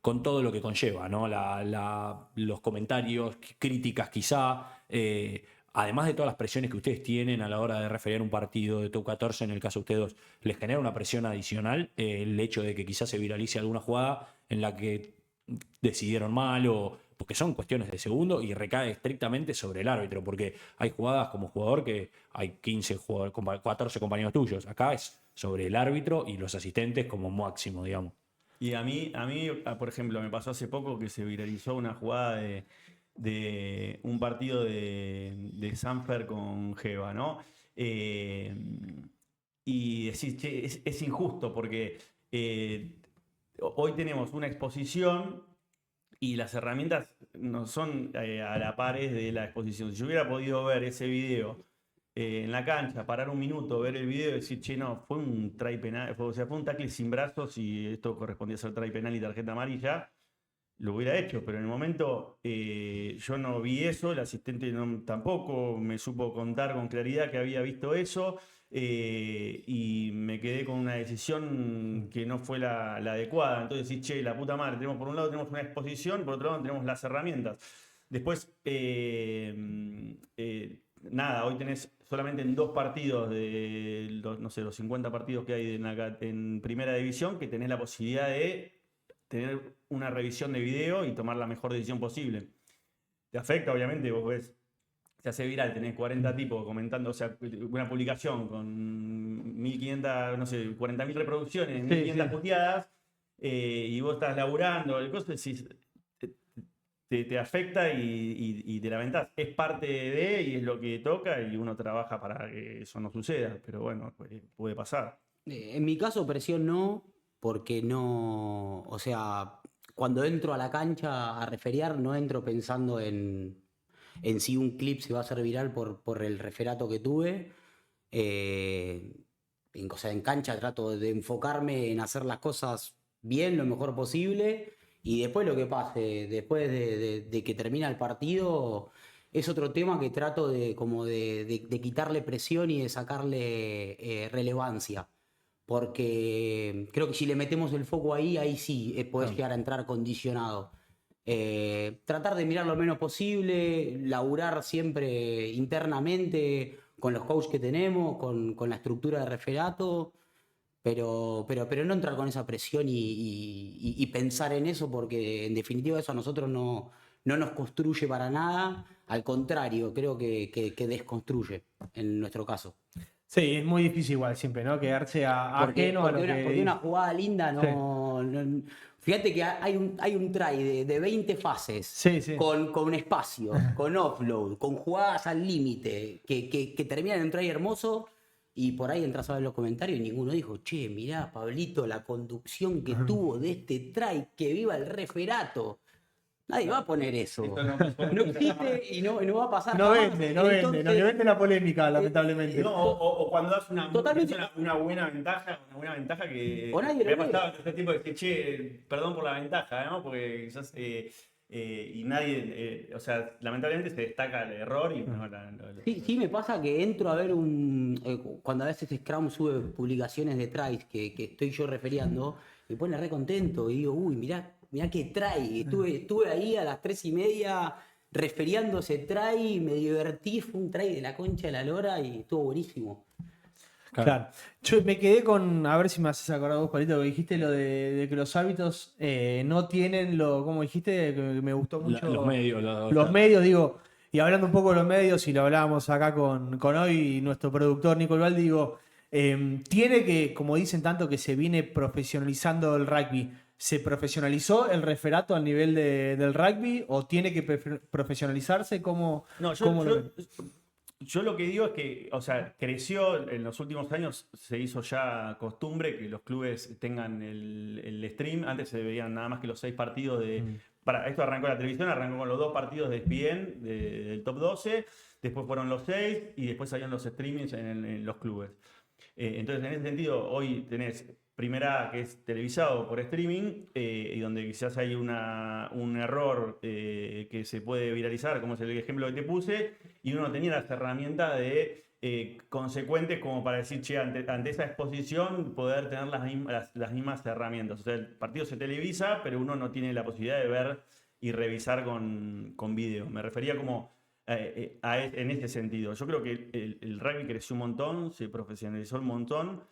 S2: con todo lo que conlleva, ¿no? Los comentarios, críticas quizá, además de todas las presiones que ustedes tienen a la hora de referir un partido de top 14, en el caso de ustedes dos, ¿les genera una presión adicional el hecho de que quizás se viralice alguna jugada en la que decidieron mal o porque son cuestiones de segundo y recae estrictamente sobre el árbitro? Porque hay jugadas como jugador que hay 15 jugadores, 14 compañeros tuyos. Acá es sobre el árbitro y los asistentes como máximo, digamos.
S3: Y a mí, por ejemplo, me pasó hace poco que se viralizó una jugada de un partido de Sanfer con Geva, ¿no? Y decís, che, es injusto porque hoy tenemos una exposición y las herramientas no son a la pares de la exposición. Si yo hubiera podido ver ese video en la cancha, parar un minuto, ver el video y decir, che, no, fue un try penal, o sea, fue un tackle sin brazos y esto correspondía a ser try penal y tarjeta amarilla, lo hubiera hecho, pero en el momento yo no vi eso, el asistente tampoco me supo contar con claridad que había visto eso y me quedé con una decisión que no fue la adecuada. Entonces decís, che, la puta madre, por un lado tenemos una exposición, por otro lado tenemos las herramientas. Después, nada, hoy tenés solamente en 2 partidos de los, no sé, los 50 partidos que hay en primera división, que tenés la posibilidad de tener una revisión de video y tomar la mejor decisión posible. Te afecta, obviamente, vos ves, se hace viral, tenés 40 tipos comentando, o sea, una publicación con 1500, no sé, 40.000 reproducciones, 1500 puteadas, y vos estás laburando, el costo decís, te afecta y te lamentás. Es parte de y es lo que toca y uno trabaja para que eso no suceda, pero bueno, puede pasar.
S4: En mi caso, presión no, porque no, o sea, cuando entro a la cancha a referiar, no entro pensando en si un clip se va a hacer viral por el referato que tuve. O sea, en cancha trato de enfocarme en hacer las cosas bien, lo mejor posible, y después lo que pase, después de que termina el partido, es otro tema que trato de quitarle presión y de sacarle relevancia. Porque creo que si le metemos el foco ahí sí podés llegar a entrar condicionado. Tratar de mirar lo menos posible, laburar siempre internamente con los coaches que tenemos, con la estructura de referato, pero no entrar con esa presión y pensar en eso, porque en definitiva eso a nosotros no nos construye para nada, al contrario, creo que desconstruye en nuestro caso.
S1: Sí, es muy difícil igual siempre, ¿no? Quedarse ajeno a lo que...
S4: Porque una jugada linda no... Fíjate que hay un try de 20 fases,
S1: Sí, sí.
S4: con espacio, con offload, con jugadas al límite, que terminan en un try hermoso, y por ahí entras a ver los comentarios y ninguno dijo, che, mirá, Pablito, la conducción que tuvo de este try, que viva el referato. Nadie va a poner eso.
S3: Esto no pasó.
S4: No existe y no va a pasar.
S1: No
S4: jamás.
S1: vende, no vende. Lo que
S4: Entonces,
S1: vende es la polémica, lamentablemente.
S3: No, o cuando das
S4: Totalmente.
S3: una buena ventaja que
S4: O nadie
S3: me ha
S4: lo ve.
S3: pasado este tipo de decir, che, perdón por la ventaja, ¿no? Porque quizás y nadie, o sea, lamentablemente se destaca el error y bueno,
S4: Sí, me pasa que entro a ver cuando a veces Scrum sube publicaciones de tries que estoy yo referiando, me pone re contento y digo, uy, mirá qué try. Estuve ahí a las 3:30 referiando ese try, me divertí, fue un try de la concha de la lora y estuvo buenísimo.
S1: Claro. Yo me quedé con, a ver si me haces acordar vos, Palito, que dijiste lo de que los hábitos no tienen como dijiste, que me gustó mucho.
S2: Los medios.
S1: Los medios, digo, y hablando un poco de los medios, y lo hablábamos acá con hoy nuestro productor Nico Valdi, digo, tiene que, como dicen tanto, que se viene profesionalizando el rugby. ¿Se profesionalizó el referato al nivel del rugby o tiene que profesionalizarse? ¿Cómo lo ven?
S3: Yo lo que digo es que, o sea, creció en los últimos años, se hizo ya costumbre que los clubes tengan el stream. Antes se veían nada más que los 6 partidos de. Esto arrancó la televisión, arrancó con los 2 partidos de ESPN del top 12, después fueron los 6 y después salían los streamings en los clubes. Entonces, en ese sentido, hoy tenés Primera A, que es televisado por streaming, y donde quizás hay un error que se puede viralizar, como es el ejemplo que te puse, y uno no tenía las herramientas consecuentes como para decir, che, ante esa exposición poder tener las mismas herramientas. O sea, el partido se televisa, pero uno no tiene la posibilidad de ver y revisar con video. Me refería como en ese sentido. Yo creo que el rugby creció un montón, se profesionalizó un montón.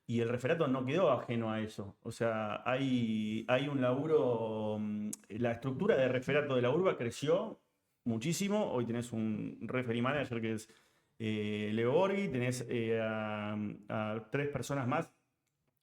S3: Y el referato no quedó ajeno a eso. O sea, hay un laburo. La estructura de referato de la urba creció muchísimo. Hoy tenés un referee manager que es Leo Borghi, tenés a 3 personas más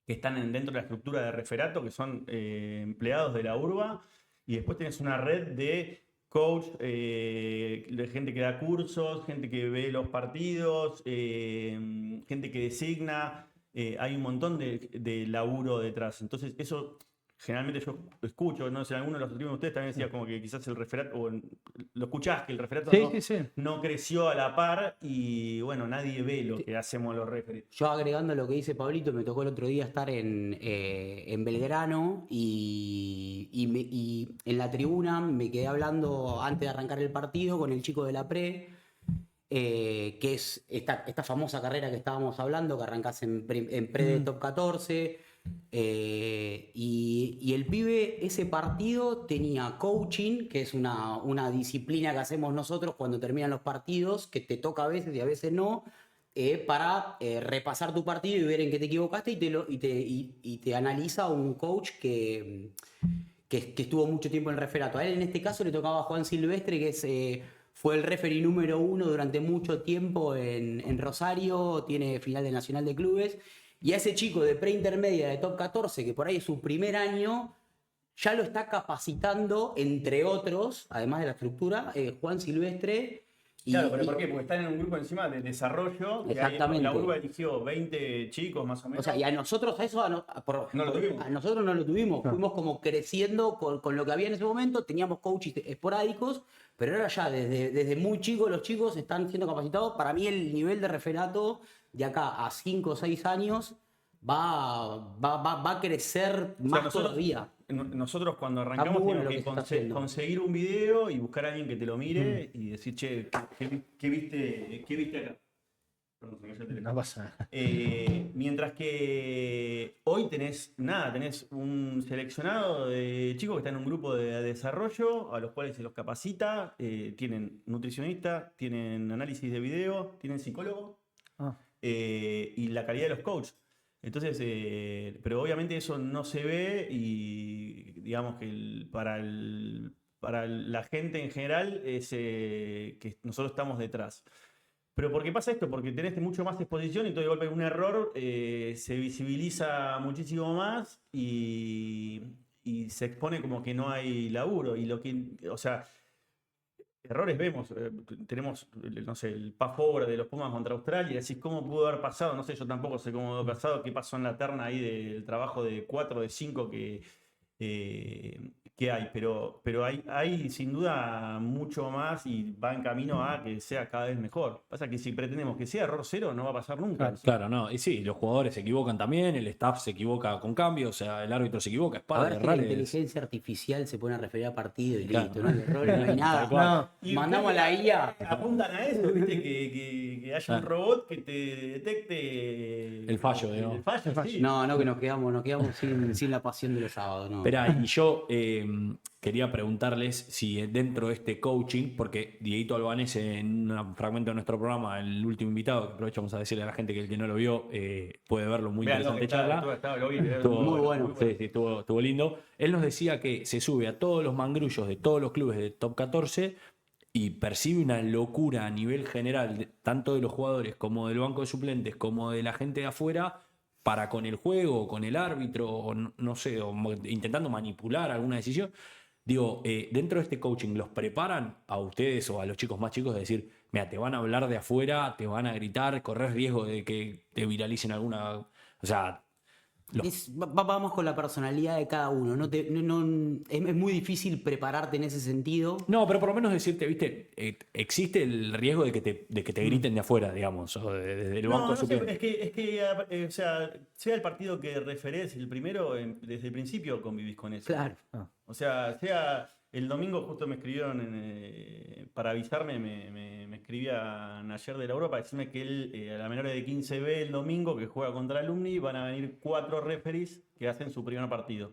S3: que están dentro de la estructura de referato, que son empleados de la urba. Y después tenés una red de coach, de gente que da cursos, gente que ve los partidos, gente que designa. Hay un montón de laburo detrás. Entonces, eso generalmente yo escucho, no sé, alguno de los streamers de ustedes también decía como que quizás el referato, o lo escuchás, que el referato no creció a la par y bueno, nadie ve lo que hacemos los referees.
S4: Yo agregando lo que dice Pablito, me tocó el otro día estar en Belgrano y en la tribuna me quedé hablando antes de arrancar el partido con el chico de la pre. Que es esta famosa carrera que estábamos hablando, que arrancás en pre de top 14. Y el pibe, ese partido tenía coaching, que es una disciplina que hacemos nosotros cuando terminan los partidos, que te toca a veces y a veces no, para repasar tu partido y ver en qué te equivocaste y te analiza un coach que estuvo mucho tiempo en el referato. A él en este caso le tocaba a Juan Silvestre, que fue el referee número 1 durante mucho tiempo en Rosario, tiene final del Nacional de Clubes. Y a ese chico de preintermedia de top 14, que por ahí es su primer año, ya lo está capacitando, entre otros, además de la estructura, Juan Silvestre.
S3: Claro, pero ¿por qué? Porque están en un grupo encima de desarrollo.
S4: Exactamente.
S3: La urba eligió 20 chicos más o menos.
S4: O sea, y a nosotros
S3: no lo tuvimos.
S4: A nosotros no lo tuvimos. Fuimos como creciendo con lo que había en ese momento. Teníamos coaches esporádicos, pero ahora ya desde muy chicos los chicos están siendo capacitados. Para mí el nivel de referato de acá a 5 o 6 años va a crecer más todavía.
S3: Nosotros cuando arrancamos teníamos que conseguir un video y buscar a alguien que te lo mire y decir, che, ¿qué viste acá? Perdón, se me cayó el teléfono.
S1: No pasa nada.
S3: Mientras que hoy tenés un seleccionado de chicos que están en un grupo de desarrollo a los cuales se los capacita, tienen nutricionista, tienen análisis de video, tienen psicólogo y la calidad de los coaches. Entonces, pero obviamente eso no se ve y digamos que para la gente en general es que nosotros estamos detrás. Pero ¿por qué pasa esto? Porque tenés mucho más exposición y todo de golpe un error se visibiliza muchísimo más y se expone como que no hay laburo. Y o sea, errores vemos, tenemos, no sé, el pass forward de los Pumas contra Australia, y decís, ¿cómo pudo haber pasado? No sé, yo tampoco sé cómo haber pasado, qué pasó en la terna ahí del trabajo de 4, de 5 que que hay, pero hay sin duda mucho más y va en camino a que sea cada vez mejor. Pasa que si pretendemos que sea error cero, no va a pasar nunca.
S2: Claro, no. Y sí, los jugadores se equivocan también, el staff se equivoca con cambios, o sea, el árbitro se equivoca, es
S4: A
S2: parte
S4: ver
S2: de
S4: que la
S2: errores.
S4: inteligencia artificial se pone a referir a partido y
S2: Claro.
S4: listo, no hay errores, no hay nada.
S2: Tal cual.
S1: No.
S3: Y
S4: Mandamos a la IA.
S3: apuntan a eso, ¿viste? Que haya un robot que te detecte
S2: El fallo, digamos.
S3: El fallo, sí.
S4: No, que nos quedamos sin la pasión de los sábados. No.
S2: Esperá, y yo quería preguntarles si dentro de este coaching, porque Dieguito Albanese en un fragmento de nuestro programa, el último invitado, que aprovechamos a decirle a la gente que el que no lo vio puede verlo, muy
S3: Vean,
S2: interesante charla.
S3: lo vi,
S2: Estuvo
S4: Muy bueno.
S2: Sí, sí, estuvo lindo. Él nos decía que se sube a todos los mangrullos de todos los clubes de Top 14 y percibe una locura a nivel general, tanto de los jugadores como del banco de suplentes, como de la gente de afuera, para con el juego, con el árbitro, o no sé, o intentando manipular alguna decisión. Digo, dentro de este coaching, ¿los preparan a ustedes o a los chicos más chicos de decir, mira, te van a hablar de afuera, te van a gritar, corres riesgo de que te viralicen alguna... O sea,
S4: Vamos con la personalidad de cada uno. Es muy difícil prepararte en ese sentido.
S2: no, pero por lo menos decirte, viste, existe el riesgo de que te griten de afuera, digamos, o desde el banco
S3: No, no sé,
S2: suplente.
S3: es que o sea, sea el partido que referés el primero, desde el principio convivís con eso.
S4: Claro.
S3: O sea el domingo justo me escribieron para avisarme, me escribían ayer de la Europa para decirme que él, a la menor de 15B el domingo, que juega contra Alumni, van a venir 4 referees que hacen su primer partido.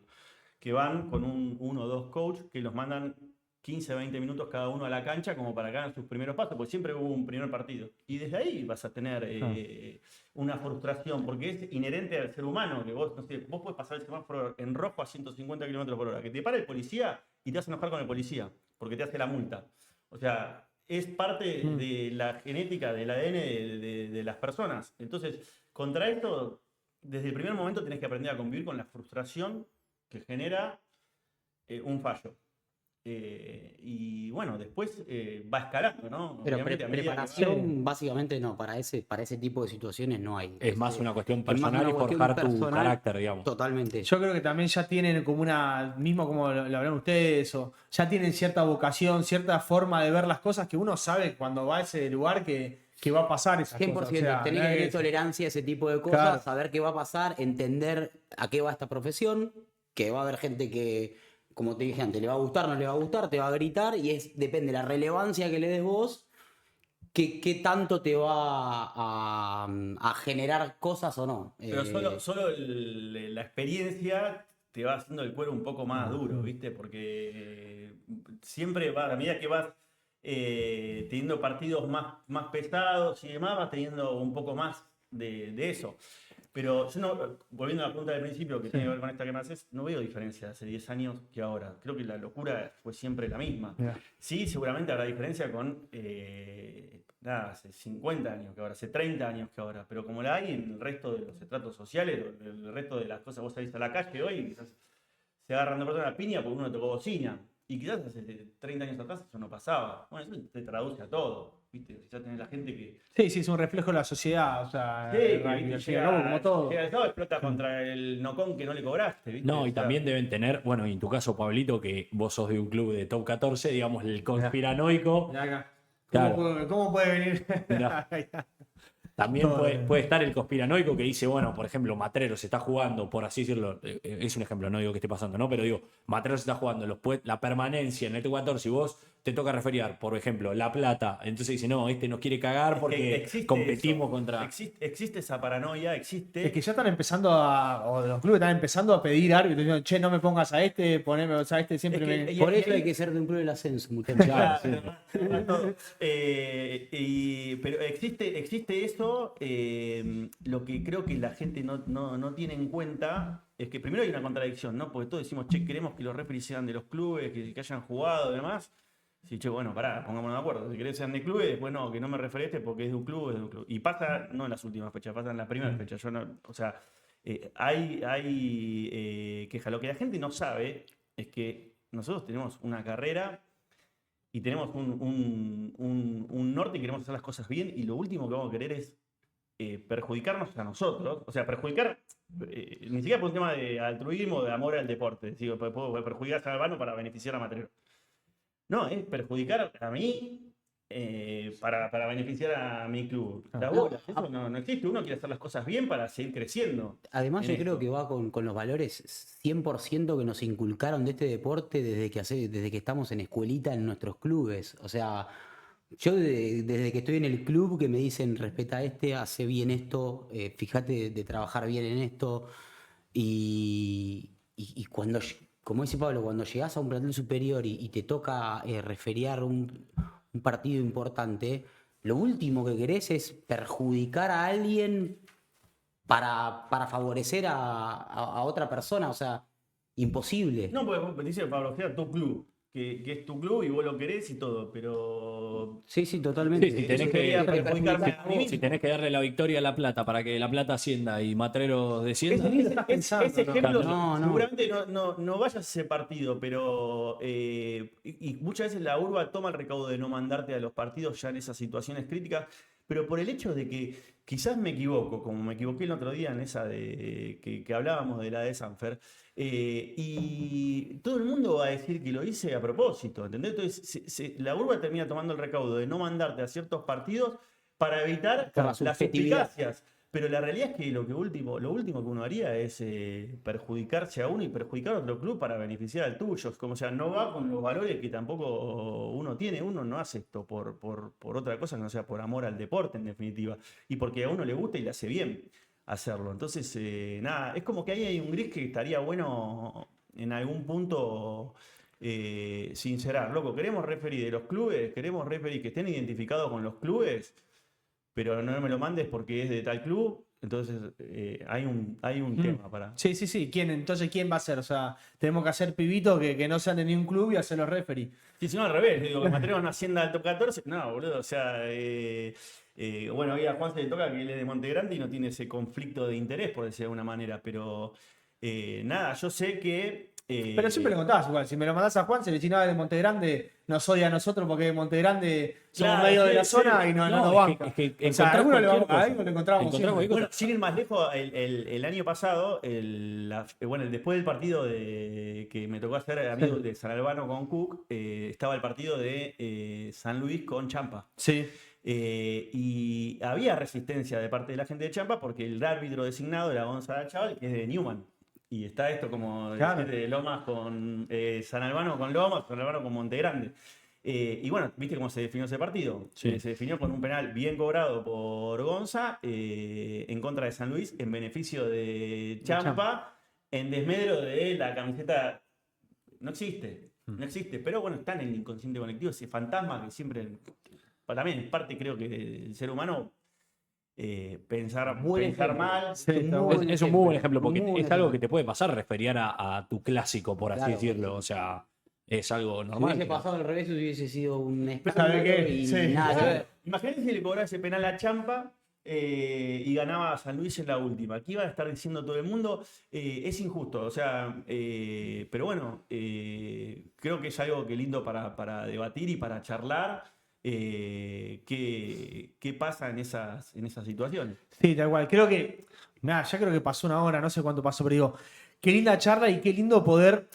S3: Que van con uno o dos coach que los mandan 15, 20 minutos cada uno a la cancha como para que hagan sus primeros pasos, porque siempre hubo un primer partido. Y desde ahí vas a tener una frustración, porque es inherente al ser humano, que vos, no sé, vos podés pasar el semáforo en rojo a 150 km por hora, que te para el policía y te vas a enojar con el policía, porque te hace la multa. O sea, es parte de la genética, del ADN de las personas. Entonces, contra esto, desde el primer momento tenés que aprender a convivir con la frustración que genera un fallo. Y bueno, después va escalando, ¿no?
S4: Pero
S3: Obviamente, a medida que
S4: preparación, básicamente no, para ese tipo de situaciones no hay.
S2: Es más una cuestión
S4: Es más
S2: personal
S4: una
S2: y
S4: cuestión
S2: forjar tu
S4: personal,
S2: carácter, digamos.
S4: Totalmente.
S1: Yo creo que también ya tienen como mismo como lo hablan ustedes, o ya tienen cierta vocación, cierta forma de ver las cosas que uno sabe cuando va a ese lugar que va a pasar esas
S4: 100%,
S1: cosas. O sea,
S4: tenés
S1: no
S4: que tener
S1: es-
S4: tolerancia a ese tipo de cosas,
S1: Claro.
S4: saber qué va a pasar, entender a qué va esta profesión, que va a haber gente que, como te dije antes, le va a gustar, no le va a gustar, te va a gritar, y depende de la relevancia que le des vos, qué tanto te va a generar cosas o no.
S3: Pero solo la experiencia te va haciendo el cuero un poco más duro, ¿viste? Porque siempre va, a medida que vas teniendo partidos más pesados y demás, vas teniendo un poco más de eso. Pero yo no, volviendo a la pregunta del principio que tiene que ver con esta que me haces, no veo diferencia hace 10 años que ahora. Creo que la locura fue siempre la misma.
S1: Mirá.
S3: Sí, seguramente habrá diferencia con hace 50 años que ahora, hace 30 años que ahora, pero como la hay en el resto de los estratos sociales, el resto de las cosas, vos salís a la calle hoy y quizás se agarran de personas a piña porque uno tocó bocina. Y quizás hace 30 años atrás eso no pasaba. Bueno, eso te traduce a todo, ¿viste? Ya tenés la gente que...
S1: Sí, es un reflejo de la sociedad, o sea,
S3: Sí,
S1: el
S3: que,
S1: rugby,
S3: viste,
S1: al fin y al cabo, como todo.
S3: llega el sábado, explota contra el nocón que no le cobraste, ¿viste?
S2: No,
S3: O
S2: y
S3: sea,
S2: también deben tener, bueno, y en tu caso, Pablito, que vos sos de un club de top 14, digamos, el conspiranoico.
S1: Mirá acá.
S2: Claro.
S1: ¿Cómo puede venir?
S2: Mirá. También
S1: Todo bien.
S2: puede estar el conspiranoico que dice, bueno, por ejemplo, Matrero se está jugando, por así decirlo, es un ejemplo, no digo que esté pasando, ¿no? Pero digo, Matrero se está jugando la permanencia en el T14 y vos te toca referiar, por ejemplo, La Plata. Entonces dice, no, este nos quiere cagar porque
S3: existe
S2: competimos
S3: eso.
S2: contra...
S3: Existe esa paranoia, existe...
S1: Es que ya están empezando o los clubes están empezando a pedir árbitros, diciendo, che, no me pongas a este, poneme, o sea, este siempre
S3: Es que-
S1: me...
S3: y-
S4: Por
S3: y-
S4: eso
S3: y-
S4: hay que ser de un club del ascenso, muchachos.
S2: Claro, sí.
S3: Además, todo. Pero existe eso. Lo que creo que la gente no tiene en cuenta es que primero hay una contradicción, ¿no? Porque todos decimos, che, queremos que los referees sean de los clubes, que hayan jugado y demás. Sí, che, bueno, pará, pongámonos de acuerdo. Si querés sean de clubes, bueno, que no me referiste porque es de un club, es de un club. Y pasa, no en las últimas fechas, pasa en la primera fecha. Yo no, o sea, hay queja. Lo que la gente no sabe es que nosotros tenemos una carrera y tenemos un norte y queremos hacer las cosas bien y lo último que vamos a querer es perjudicarnos a nosotros, o sea, perjudicar ni siquiera por un tema de altruismo, de amor al deporte. Digo, puedo perjudicar a San Albano para beneficiar a Matrero. No, es perjudicar a mí para beneficiar a mi club. La bola, eso no existe. Uno quiere hacer las cosas bien para seguir creciendo.
S4: Además, yo
S3: en
S4: creo
S3: esto.
S4: que va con los valores 100% que nos inculcaron de este deporte desde que estamos en escuelita en nuestros clubes. O sea, yo desde que estoy en el club que me dicen respeta a este, hace bien esto, fíjate de trabajar bien en esto. Y como dice Pablo, cuando llegás a un plantel superior y te toca referiar un partido importante, lo último que querés es perjudicar a alguien para favorecer a otra persona. O sea, imposible.
S3: No, porque vos dice Pablo Fea, tu club, que es tu club y vos lo querés y todo, pero
S4: Sí, totalmente.
S2: Sí, si
S3: eso
S2: tenés
S3: quería
S2: que-
S3: perjudicarme a mí mismo.
S2: Si tenés que darle la victoria a La Plata para que La Plata ascienda y Matrero descienda.
S3: Ese ejemplo,
S4: No.
S3: seguramente no vayas a ese partido, pero y muchas veces la urba toma el recaudo de no mandarte a los partidos ya en esas situaciones críticas, pero por el hecho de que quizás me equivoco, como me equivoqué el otro día en esa de que hablábamos de la de Sanfer, y todo el mundo va a decir que lo hice a propósito, ¿entendés? Entonces la urba termina tomando el recaudo de no mandarte a ciertos partidos para evitar
S4: Por la
S3: las
S4: subjetividad.
S3: suspicacias. Pero la realidad es que lo último que uno haría es perjudicarse a uno y perjudicar a otro club para beneficiar al tuyo. Es como, o sea, no va con los valores que tampoco uno tiene. Uno no hace esto por otra cosa que no sea por amor al deporte, en definitiva. Y porque a uno le gusta y le hace bien hacerlo. Entonces, nada, es como que ahí hay un gris que estaría bueno en algún punto sincerar. Loco, queremos referir de los clubes, queremos referir que estén identificados con los clubes, pero no me lo mandes porque es de tal club. Entonces hay un tema para.
S1: Sí. Entonces, ¿quién va a ser? O sea, tenemos que hacer pibitos que no sean de ningún club y hacerlos referee.
S3: Sí, si no, al revés. Digo, que Matrero no ascienda al top 14. No, boludo. O sea, bueno, hoy a Juan se le toca que él es de Monte Grande y no tiene ese conflicto de interés, por decirlo de alguna manera. Pero nada, yo sé que.
S1: Pero siempre lo contabas igual. Si me lo mandás a Juan, se le decía de Monte Grande, nos odia a nosotros porque de Monte Grande somos
S3: Claro,
S1: medio de
S3: sí,
S1: la
S3: sí.
S1: zona y no nos
S2: es
S1: banca.
S2: que
S1: O sea,
S2: encontrás
S1: alguno le
S2: cualquier
S1: vamos a
S2: cosa.
S1: algo, lo encontramos
S2: Encontrás
S1: siempre.
S2: cualquier cosa.
S3: Bueno, sin ir más lejos, el año pasado, después del partido que me tocó hacer amigo de San Albano con Cook, estaba el partido de San Luis con Champa.
S1: Sí.
S3: Y había resistencia de parte de la gente de Champa porque el árbitro designado era Gonzalo Chaval, que es de Newman. Y está esto como
S1: Claro.
S3: de Lomas con San Albano con Lomas, San Albano con Monte Grande. Y bueno, ¿viste cómo se definió ese partido?
S2: Sí.
S3: Se definió con un penal bien cobrado por Gonza en contra de San Luis, en beneficio de Champa, en desmedro de la camiseta. No existe, no existe. Pero bueno, está en el inconsciente colectivo, ese fantasma que siempre, también es parte creo que del ser humano, pensar mal.
S1: Sí, está bueno.
S2: Es un muy buen ejemplo porque
S4: Muy buen
S2: es algo
S4: ejemplo.
S2: que te puede pasar referiar a tu clásico, por así
S4: Claro.
S2: decirlo. O sea, es algo
S4: Si
S2: normal.
S4: hubiese pasado al revés, hubiese sido un
S1: ¿Sabe
S4: escándalo
S1: qué?
S4: y
S1: Sí.
S4: nada que ver.
S3: Imagínate si le cobraba ese penal a Champa y ganaba a San Luis en la última. Aquí iba a estar diciendo todo el mundo, es injusto. O sea, pero bueno, creo que es algo que lindo para debatir y para charlar. ¿Qué pasa en esas situaciones?
S1: Sí, tal cual. Creo que, nada, ya creo que pasó una hora, no sé cuánto pasó, pero digo, qué linda charla y qué lindo poder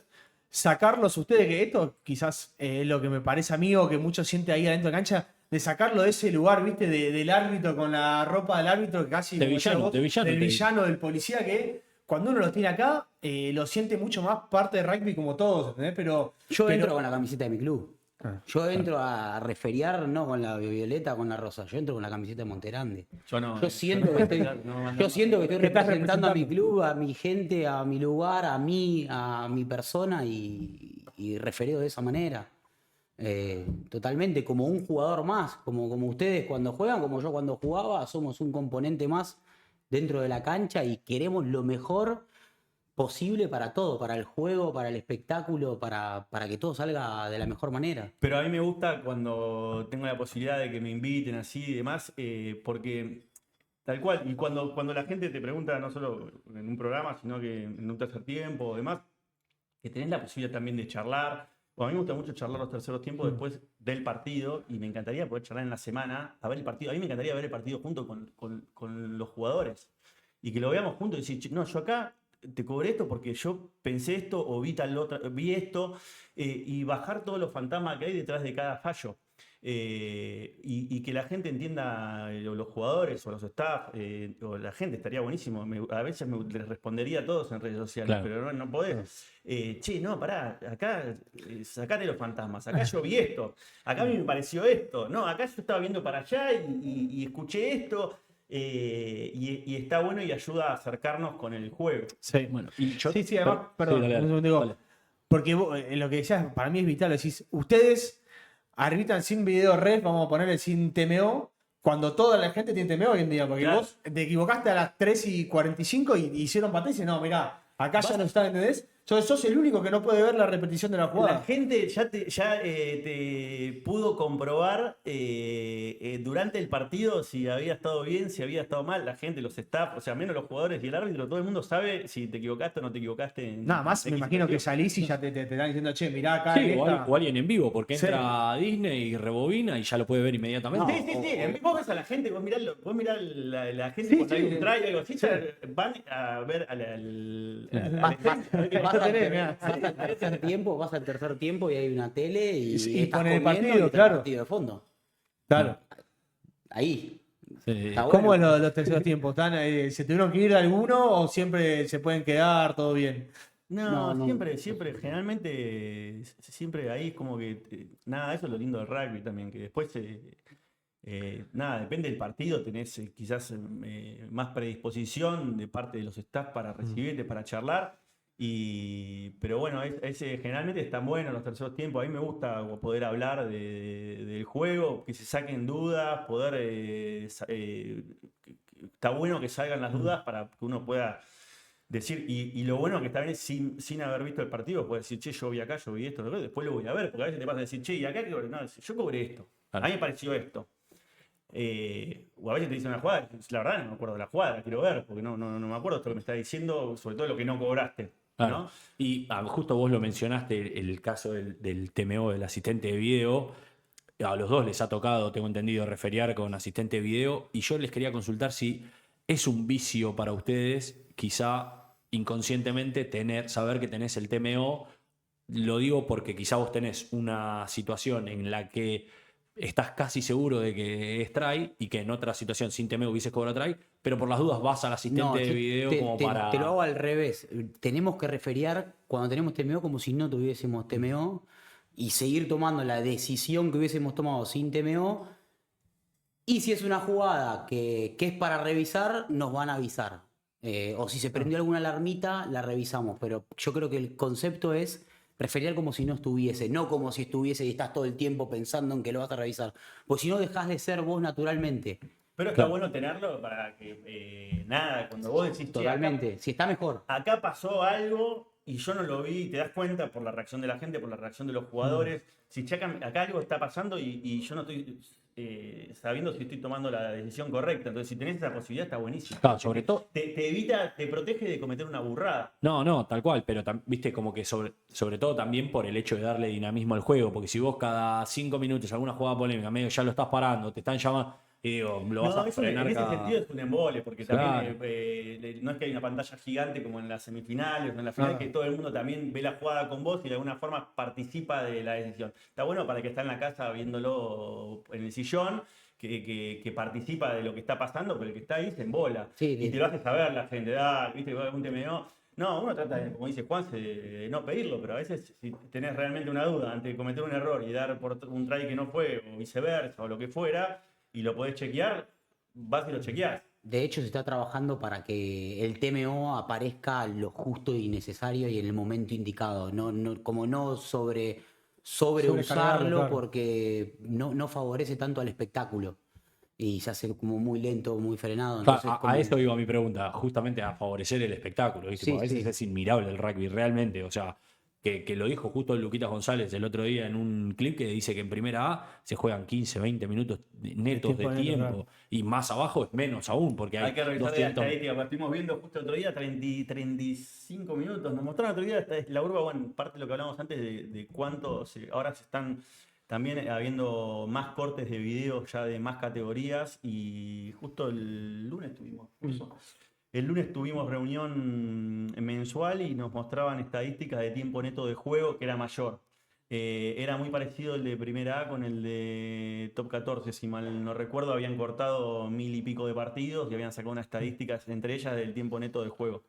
S1: sacarlos ustedes, que esto quizás es lo que me parece a mí o que muchos sienten ahí adentro de la cancha, de sacarlo de ese lugar, viste, del árbitro con la ropa del árbitro, casi
S2: De
S1: como decías
S2: villano,
S1: vos,
S2: de villano,
S1: del
S2: te
S1: villano, del policía, que cuando uno lo tiene acá, lo siente mucho más parte de rugby como todos, ¿entendés? Pero
S4: Entro con la camiseta de mi club. Yo entro a referiar no con la violeta, con la rosa. Yo entro con la camiseta de Monte Grande.
S3: Yo no.
S4: Yo siento que estoy, yo siento que estoy
S1: Que estás
S4: representando a mi
S1: representando.
S4: club, a mi gente, a mi lugar, a mí, a mi persona y refereo de esa manera. Totalmente, como un jugador más, como ustedes cuando juegan, como yo cuando jugaba, somos un componente más dentro de la cancha y queremos lo mejor posible para todo, para el juego, para el espectáculo, para que todo salga de la mejor manera.
S3: Pero a mí me gusta cuando tengo la posibilidad de que me inviten así y demás, porque tal cual, y cuando la gente te pregunta, no solo en un programa, sino que en un tercer tiempo o demás, que tenés la posibilidad también de charlar. Bueno, a mí me gusta mucho charlar los terceros tiempos después del partido y me encantaría poder charlar en la semana a ver el partido. A mí me encantaría ver el partido junto con los jugadores. y que lo veamos juntos y decir, "Che, no, yo acá te cobré esto porque yo pensé esto o vi esto, y bajar todos los fantasmas que hay detrás de cada fallo. Y que la gente entienda, o los jugadores o los staff, o la gente, estaría buenísimo. A veces les respondería a todos en redes sociales,
S2: Claro.
S3: pero no podés. Che, no, pará, acá sacate los fantasmas, acá yo vi esto, acá a mí me pareció esto, no, acá yo estaba viendo para allá y escuché esto. Y está bueno y ayuda a acercarnos con el juego.
S1: Sí.
S2: Bueno, y yo.
S1: Sí, además, perdón,
S2: dale, dale,
S1: un segundo,
S2: dale.
S1: porque lo que decías para mí es vital. Decís, ustedes arbitran sin video ref, vamos a ponerle sin TMO, cuando toda la gente tiene TMO hoy en día. Porque
S3: Claro.
S1: vos te equivocaste a las 3:45 y hicieron pantalla y dicen, no, mirá, acá ya no está, ¿entendés? Entonces sos el único que no puede ver la repetición de la
S3: La
S1: jugada.
S3: gente ya te pudo comprobar durante el partido si había estado bien, si había estado mal. La gente, los staff, o sea, menos los jugadores y el árbitro, todo el mundo sabe si te equivocaste o no te equivocaste.
S1: Nada más, me
S3: X
S1: imagino que
S3: situación.
S1: salís y ya te están diciendo, che, mirá acá
S2: Sí,
S1: en esta.
S2: o alguien en vivo, porque
S1: Sí.
S2: entra a Disney y rebobina y ya lo puede ver inmediatamente.
S3: Sí. Vos ves a la gente, vos mirá la gente
S1: Sí,
S3: cuando hay
S1: sí.
S3: un try o algo así,
S1: Sí.
S3: ya van a ver al
S4: Vas,
S3: stream, a ver qué
S4: vas
S3: pasa.
S4: al
S1: tenés, mirá.
S4: vas al tercer tiempo y hay una tele y
S1: Y
S4: estás
S1: pone el
S4: comiendo
S1: partido,
S4: y está
S1: claro.
S4: el partido de fondo.
S1: Claro.
S4: Ahí.
S2: Sí.
S4: Está
S1: ¿Cómo
S4: bueno.
S1: es los terceros tiempos? ¿Se tuvieron que ir de alguno o siempre se pueden quedar, todo bien?
S3: No,
S4: No.
S3: siempre, generalmente, siempre ahí es como que, nada, eso es lo lindo del rugby también, que después, nada, depende del partido, tenés quizás más predisposición de parte de los staff para recibirte, para charlar, pero bueno, generalmente están buenos los terceros tiempos, a mí me gusta poder hablar del juego, que se saquen dudas, está bueno que salgan las dudas para que uno pueda decir, y lo bueno que también es sin haber visto el partido, puedes decir, che, yo vi acá, yo vi esto, después lo voy a ver, porque a veces te pasa a decir, che, ¿y acá qué cobré? No, yo cobré esto, a mí me pareció esto. O a veces te dicen una jugada, la verdad no me acuerdo de la jugada, la quiero ver, porque no me acuerdo esto que me está diciendo, sobre todo lo que no cobraste.
S2: Claro.
S3: ¿No?
S2: Y justo vos lo mencionaste, el caso del TMO, del asistente de video. A los dos les ha tocado, tengo entendido, referiar con asistente de video. Y yo les quería consultar si es un vicio para ustedes, quizá inconscientemente, saber que tenés el TMO. Lo digo porque quizá vos tenés una situación en la que estás casi seguro de que es try y que en otra situación sin TMO hubieses cobrado try, pero por las dudas vas al asistente de video como para...
S4: Te lo hago al revés. Tenemos que referiar cuando tenemos TMO como si no tuviésemos TMO y seguir tomando la decisión que hubiésemos tomado sin TMO. Y si es una jugada que es para revisar, nos van a avisar. O si se prendió alguna alarmita, la revisamos. Pero yo creo que el concepto es referir como si no estuviese, no como si estuviese y estás todo el tiempo pensando en que lo vas a revisar. Porque si no, dejás de ser vos naturalmente.
S3: Pero está bueno tenerlo para que, nada, cuando vos decís, che,
S4: Totalmente. Si está mejor.
S3: acá pasó algo y yo no lo vi, y te das cuenta por la reacción de la gente, por la reacción de los jugadores, si che, acá algo está pasando y yo no estoy sabiendo si estoy tomando la decisión correcta. Entonces, si tenés esa posibilidad, está buenísimo.
S2: Claro, sobre todo...
S3: Te evita, te protege de cometer una burrada.
S2: No, tal cual, pero viste como que sobre todo también por el hecho de darle dinamismo al juego, porque si vos cada 5 minutos alguna jugada polémica, medio ya lo estás parando, te están llamando, y digo, lo vas a
S3: Eso,
S2: frenar
S3: en ese
S2: cada...
S3: sentido es un embole, porque
S2: Claro.
S3: también no es que hay una pantalla gigante como en las semifinales o en la final, que todo el mundo también ve la jugada con vos y de alguna forma participa de la decisión. Está bueno para el que está en la casa viéndolo en el sillón, que participa de lo que está pasando, pero el que está ahí se embola.
S4: Sí,
S3: y te lo hace saber la gente, viste, un TMO. No, uno trata, como dice Juan, de no pedirlo, pero a veces si tenés realmente una duda antes de cometer un error y dar por un try que no fue, o viceversa, o lo que fuera, y lo podés chequear, vas y lo chequeás.
S4: De hecho, se está trabajando para que el TMO aparezca lo justo y necesario y en el momento indicado. Como no sobreusarlo
S1: claro.
S4: porque no favorece tanto al espectáculo. Y se hace como muy lento, muy frenado.
S2: Claro,
S4: Entonces,
S2: a
S4: como-
S2: eso iba mi pregunta, justamente a favorecer el espectáculo, ¿viste?
S4: Sí,
S2: Porque a veces
S4: sí.
S2: es inmirable el rugby, realmente. O sea, que lo dijo justo Luquitas González el otro día en un clip que dice que en primera A se juegan 15, 20 minutos netos de
S1: tiempo neto,
S2: tiempo.
S1: claro.
S2: Y más abajo es menos aún, porque hay
S3: Hay que revisar
S2: 200...
S3: la estadística, porque estuvimos viendo justo el otro día 35 minutos. Nos mostraron el otro día, esta es la urba, bueno, parte de lo que hablamos antes de cuánto ahora se están también habiendo más cortes de video ya de más categorías y justo el lunes tuvimos curso. el lunes tuvimos reunión mensual y nos mostraban estadísticas de tiempo neto de juego que era mayor. Era muy parecido el de Primera A con el de Top 14, si mal no recuerdo. Habían cortado 1000 y pico de partidos y habían sacado unas estadísticas, entre ellas del tiempo neto de juego.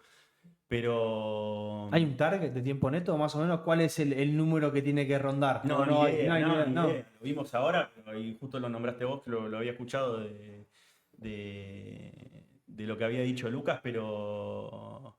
S3: Pero.
S1: ¿Hay un target de tiempo neto, más o menos? ¿Cuál es el número que tiene que rondar?
S3: No,
S1: ¿O
S3: ni
S1: hay?
S3: idea,
S1: No hay
S3: no,
S1: idea,
S3: ni
S1: no.
S3: idea. Lo vimos ahora, y justo lo nombraste vos, que lo había escuchado de lo que había dicho Lucas, pero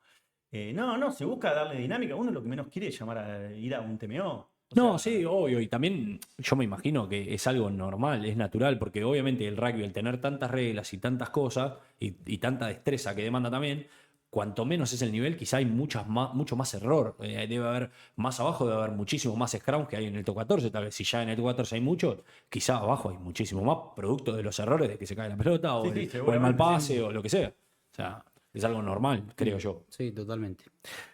S3: no, se busca darle dinámica. Uno lo que menos quiere es llamar a ir a un TMO.
S2: No, sí, obvio. Y también yo me imagino que es algo normal, es natural, porque obviamente el rugby, al tener tantas reglas y tantas cosas y tanta destreza que demanda también, cuanto menos es el nivel, quizá hay mucho más error. Debe haber más abajo, debe haber muchísimo más scrums que hay en el top 14. Tal vez si ya en el top 14 hay mucho, quizá abajo hay muchísimo más producto de los errores de que se cae la pelota o,
S3: Sí,
S2: o el mal
S3: seguramente,
S2: pase
S3: sí.
S2: o lo que sea. O sea, es algo normal, creo yo.
S4: Sí, totalmente.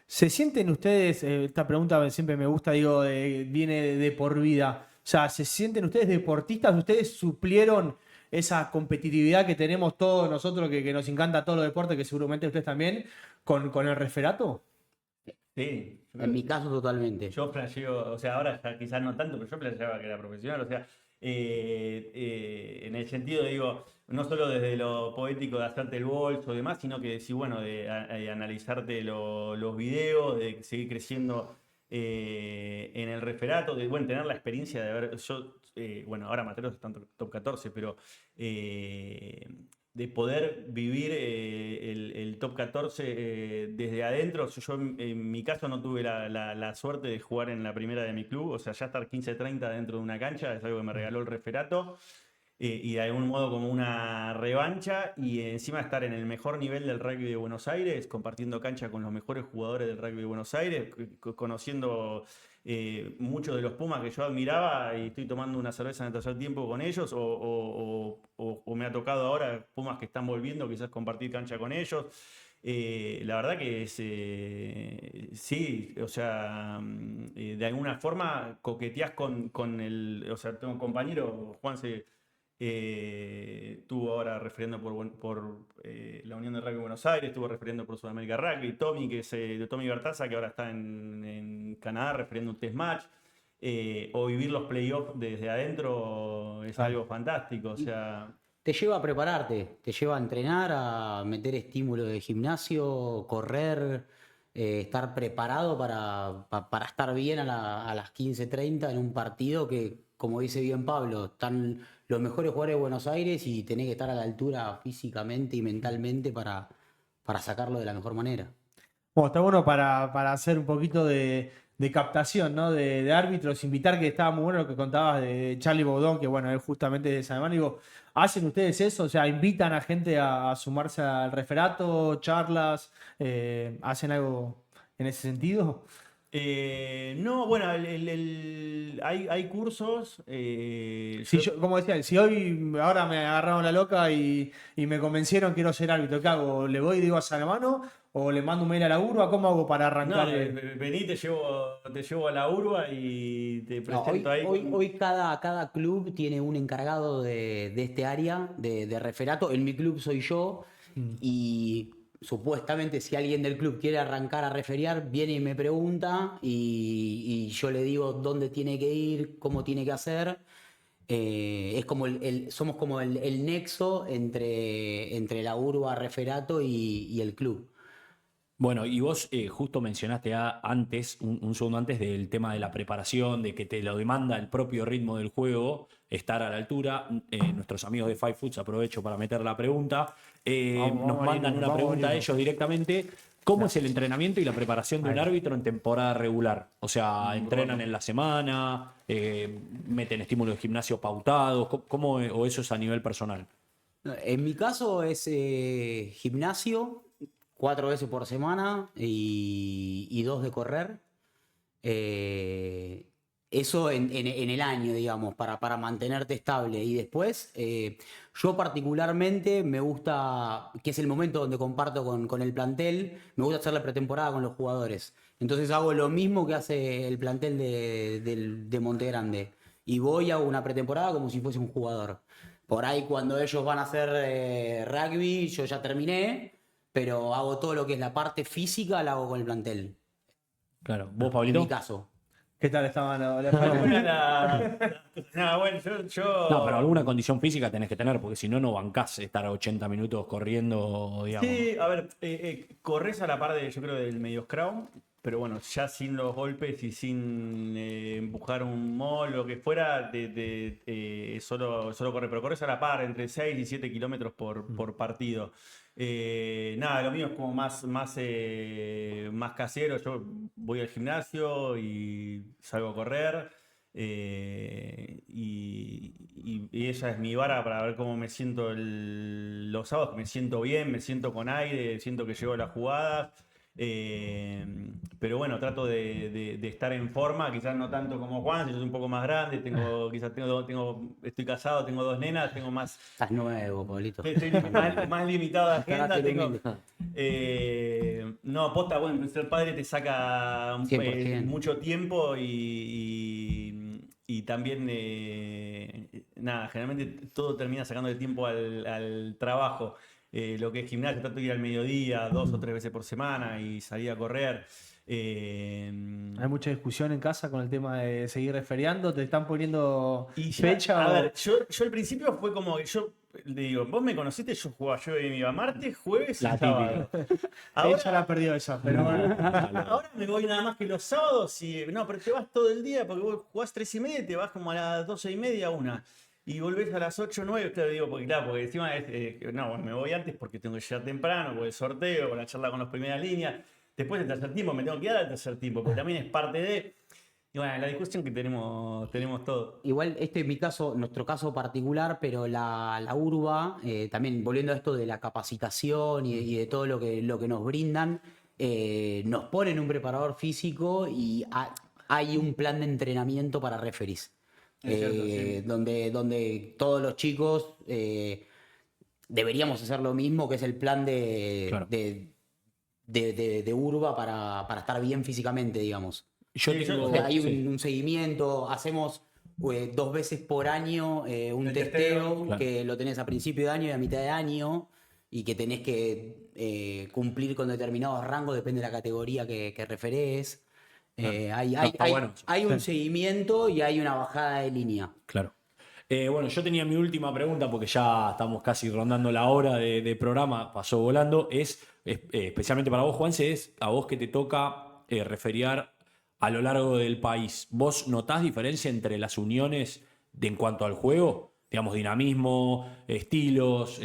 S1: ¿Se sienten ustedes, esta pregunta siempre me gusta, digo, viene de por vida, o sea, ¿se sienten ustedes deportistas? ¿Ustedes suplieron esa competitividad que tenemos todos nosotros, que nos encanta todos los deportes, que seguramente ustedes también, con el referato?
S3: Sí,
S4: En mi caso, totalmente.
S3: yo flasheo, o sea, ahora ya quizás no tanto, pero yo flasheaba que era profesional, o sea, en el sentido, digo, no solo desde lo poético de hacerte el bolso y demás, sino que sí, bueno, de analizarte los videos, de seguir creciendo en el referato, de, bueno, tener la experiencia de ver, bueno, ahora Materos está en top 14, pero de poder vivir el top 14 desde adentro. Yo en mi caso no tuve la suerte de jugar en la primera de mi club, o sea, ya estar 15-30 dentro de una cancha es algo que me regaló el referato. Y de algún modo como una revancha y encima estar en el mejor nivel del rugby de Buenos Aires, compartiendo cancha con los mejores jugadores del rugby de Buenos Aires, conociendo muchos de los Pumas que yo admiraba y estoy tomando una cerveza en el tercer tiempo con ellos o me ha tocado ahora Pumas que están volviendo, quizás compartir cancha con ellos. La verdad que es, sí, o sea, de alguna forma coqueteás con el, o sea, tengo un compañero, Juanse, estuvo ahora refiriendo por la Unión de Rugby de Buenos Aires, estuvo refiriendo por Sudamérica Rugby, Tommy, que es de Tommy Bertaza, que ahora está en Canadá refiriendo un test match, o vivir los playoffs desde adentro es algo fantástico, o sea.
S4: Te lleva a prepararte, te lleva a entrenar, a meter estímulo de gimnasio, correr, estar preparado para estar bien a las 15:30 en un partido que, como dice bien Pablo, están los mejores jugadores de Buenos Aires y tenés que estar a la altura físicamente y mentalmente para sacarlo de la mejor manera.
S1: Bueno, está bueno para hacer un poquito de captación, ¿no? De árbitros, invitar, que estaba muy bueno lo que contabas de Charlie Baudon, que bueno, él justamente de San Germán. Digo, ¿hacen ustedes eso? O sea, ¿invitan a gente a sumarse al referato, charlas? ¿Hacen algo en ese sentido?
S3: No, bueno, hay cursos.
S1: Si yo, como decía, si hoy ahora me agarraron la loca y me convencieron, quiero ser árbitro, ¿qué hago? ¿Le voy y digo a San Hermano? ¿O le mando un mail a la urba? ¿Cómo hago para arrancar?
S3: Vení, te llevo a la urba y te
S4: No,
S3: presento ahí.
S4: hoy cada club tiene un encargado de este área de referato. En mi club soy yo y supuestamente si alguien del club quiere arrancar a referiar, viene y me pregunta y yo le digo dónde tiene que ir, cómo tiene que hacer. Es como somos como el nexo entre la urba, referato y el club.
S2: Bueno, y vos justo mencionaste antes, un segundo antes, del tema de la preparación, de que te lo demanda el propio ritmo del juego, estar a la altura. Nuestros amigos de Five Foods, aprovecho para meter la pregunta, nos mandan una pregunta a ellos directamente. ¿Cómo es el entrenamiento y la preparación de un árbitro en temporada regular? O sea, ¿entrenan en la semana? ¿Meten estímulos de gimnasio pautados? ¿Cómo, o eso es a nivel personal?
S4: En mi caso es gimnasio 4 veces por semana y 2 de correr. Eso en el año, digamos, para mantenerte estable. Y después, yo particularmente me gusta, que es el momento donde comparto con el plantel, me gusta hacer la pretemporada con los jugadores. Entonces hago lo mismo que hace el plantel de Monte Grande. Y voy a una pretemporada como si fuese un jugador. Por ahí cuando ellos van a hacer rugby, yo ya terminé. pero hago todo lo que es la parte física, la hago con el plantel.
S2: Claro. ¿Vos,
S4: En
S2: Pablito?
S4: mi caso.
S1: ¿Qué tal estaban los
S3: No, bueno, yo.
S2: No, pero alguna condición física tenés que tener, porque si no, no bancás estar 80 minutos corriendo, digamos.
S3: Sí, a ver, corres a la par de, yo creo, del medio scrum, pero bueno, ya sin los golpes y sin empujar un mol o lo que fuera, solo correr, pero corres a la par, entre 6 y 7 kilómetros por partido. Nada, lo mío es como más casero. Yo voy al gimnasio y salgo a correr. Y esa es mi vara para ver cómo me siento los sábados, que me siento bien, me siento con aire, siento que llego a las jugadas. Pero bueno, trato de estar en forma, quizás no tanto como Juan, yo soy un poco más grande, estoy casado, tengo 2 nenas, tengo más.
S4: Estás nuevo, Pablito.
S3: Estoy más limitado de agenda.
S4: Carácter humilde.
S3: No, posta, bueno, ser padre te saca
S4: 100%.
S3: mucho tiempo y también, nada, generalmente todo termina sacando de tiempo al trabajo. Lo que es gimnasio, trato de ir al mediodía, 2 o 3 veces por semana y salir a correr.
S1: Hay mucha discusión en casa con el tema de seguir referiando. ¿Te están poniendo
S3: Y ya,
S1: fecha
S3: a
S1: o...?
S3: ver, yo al principio fue como que yo le digo, vos me conociste, yo me iba martes, jueves y
S2: La
S3: sábado.
S1: Ella la perdió esa, pero bueno.
S3: Ahora me voy nada más que los sábados y no, pero te vas todo el día porque vos jugás 3:30 y te vas como a las 12:30, 1. Y volvés a las 8, 9, claro, digo, porque encima no, bueno, me voy antes porque tengo que llegar temprano, por el sorteo, con la charla con los primeras líneas. Después del tercer tiempo, me tengo que dar al tercer tiempo, porque también es parte de. Y bueno, la discusión que tenemos todos.
S4: Igual este es mi caso, nuestro caso particular, pero la urba, también volviendo a esto de la capacitación y de todo lo que nos brindan, nos ponen un preparador físico y hay un plan de entrenamiento para referees.
S3: Es cierto, sí.
S4: Donde todos los chicos deberíamos hacer lo mismo, que es el plan
S2: Claro.
S4: de urba para estar bien físicamente, digamos.
S2: Yo
S3: Sí,
S2: tengo.
S4: O sea, hay
S2: sí.
S4: un seguimiento, hacemos 2 veces por año un
S3: El
S4: testeo,
S3: testeo.
S2: Claro.
S4: que lo tenés a principio de año y a mitad de año, y que tenés que cumplir con determinados rangos, depende de la categoría que referés.
S2: Está bueno eso.
S4: Hay un seguimiento y hay una bajada de línea.
S2: Claro. Bueno, yo tenía mi última pregunta, porque ya estamos casi rondando la hora de programa, pasó volando. Especialmente para vos, Juanse, es a vos que te toca referiar a lo largo del país. ¿Vos notás diferencia entre las uniones en cuanto al juego? Digamos, dinamismo, estilos.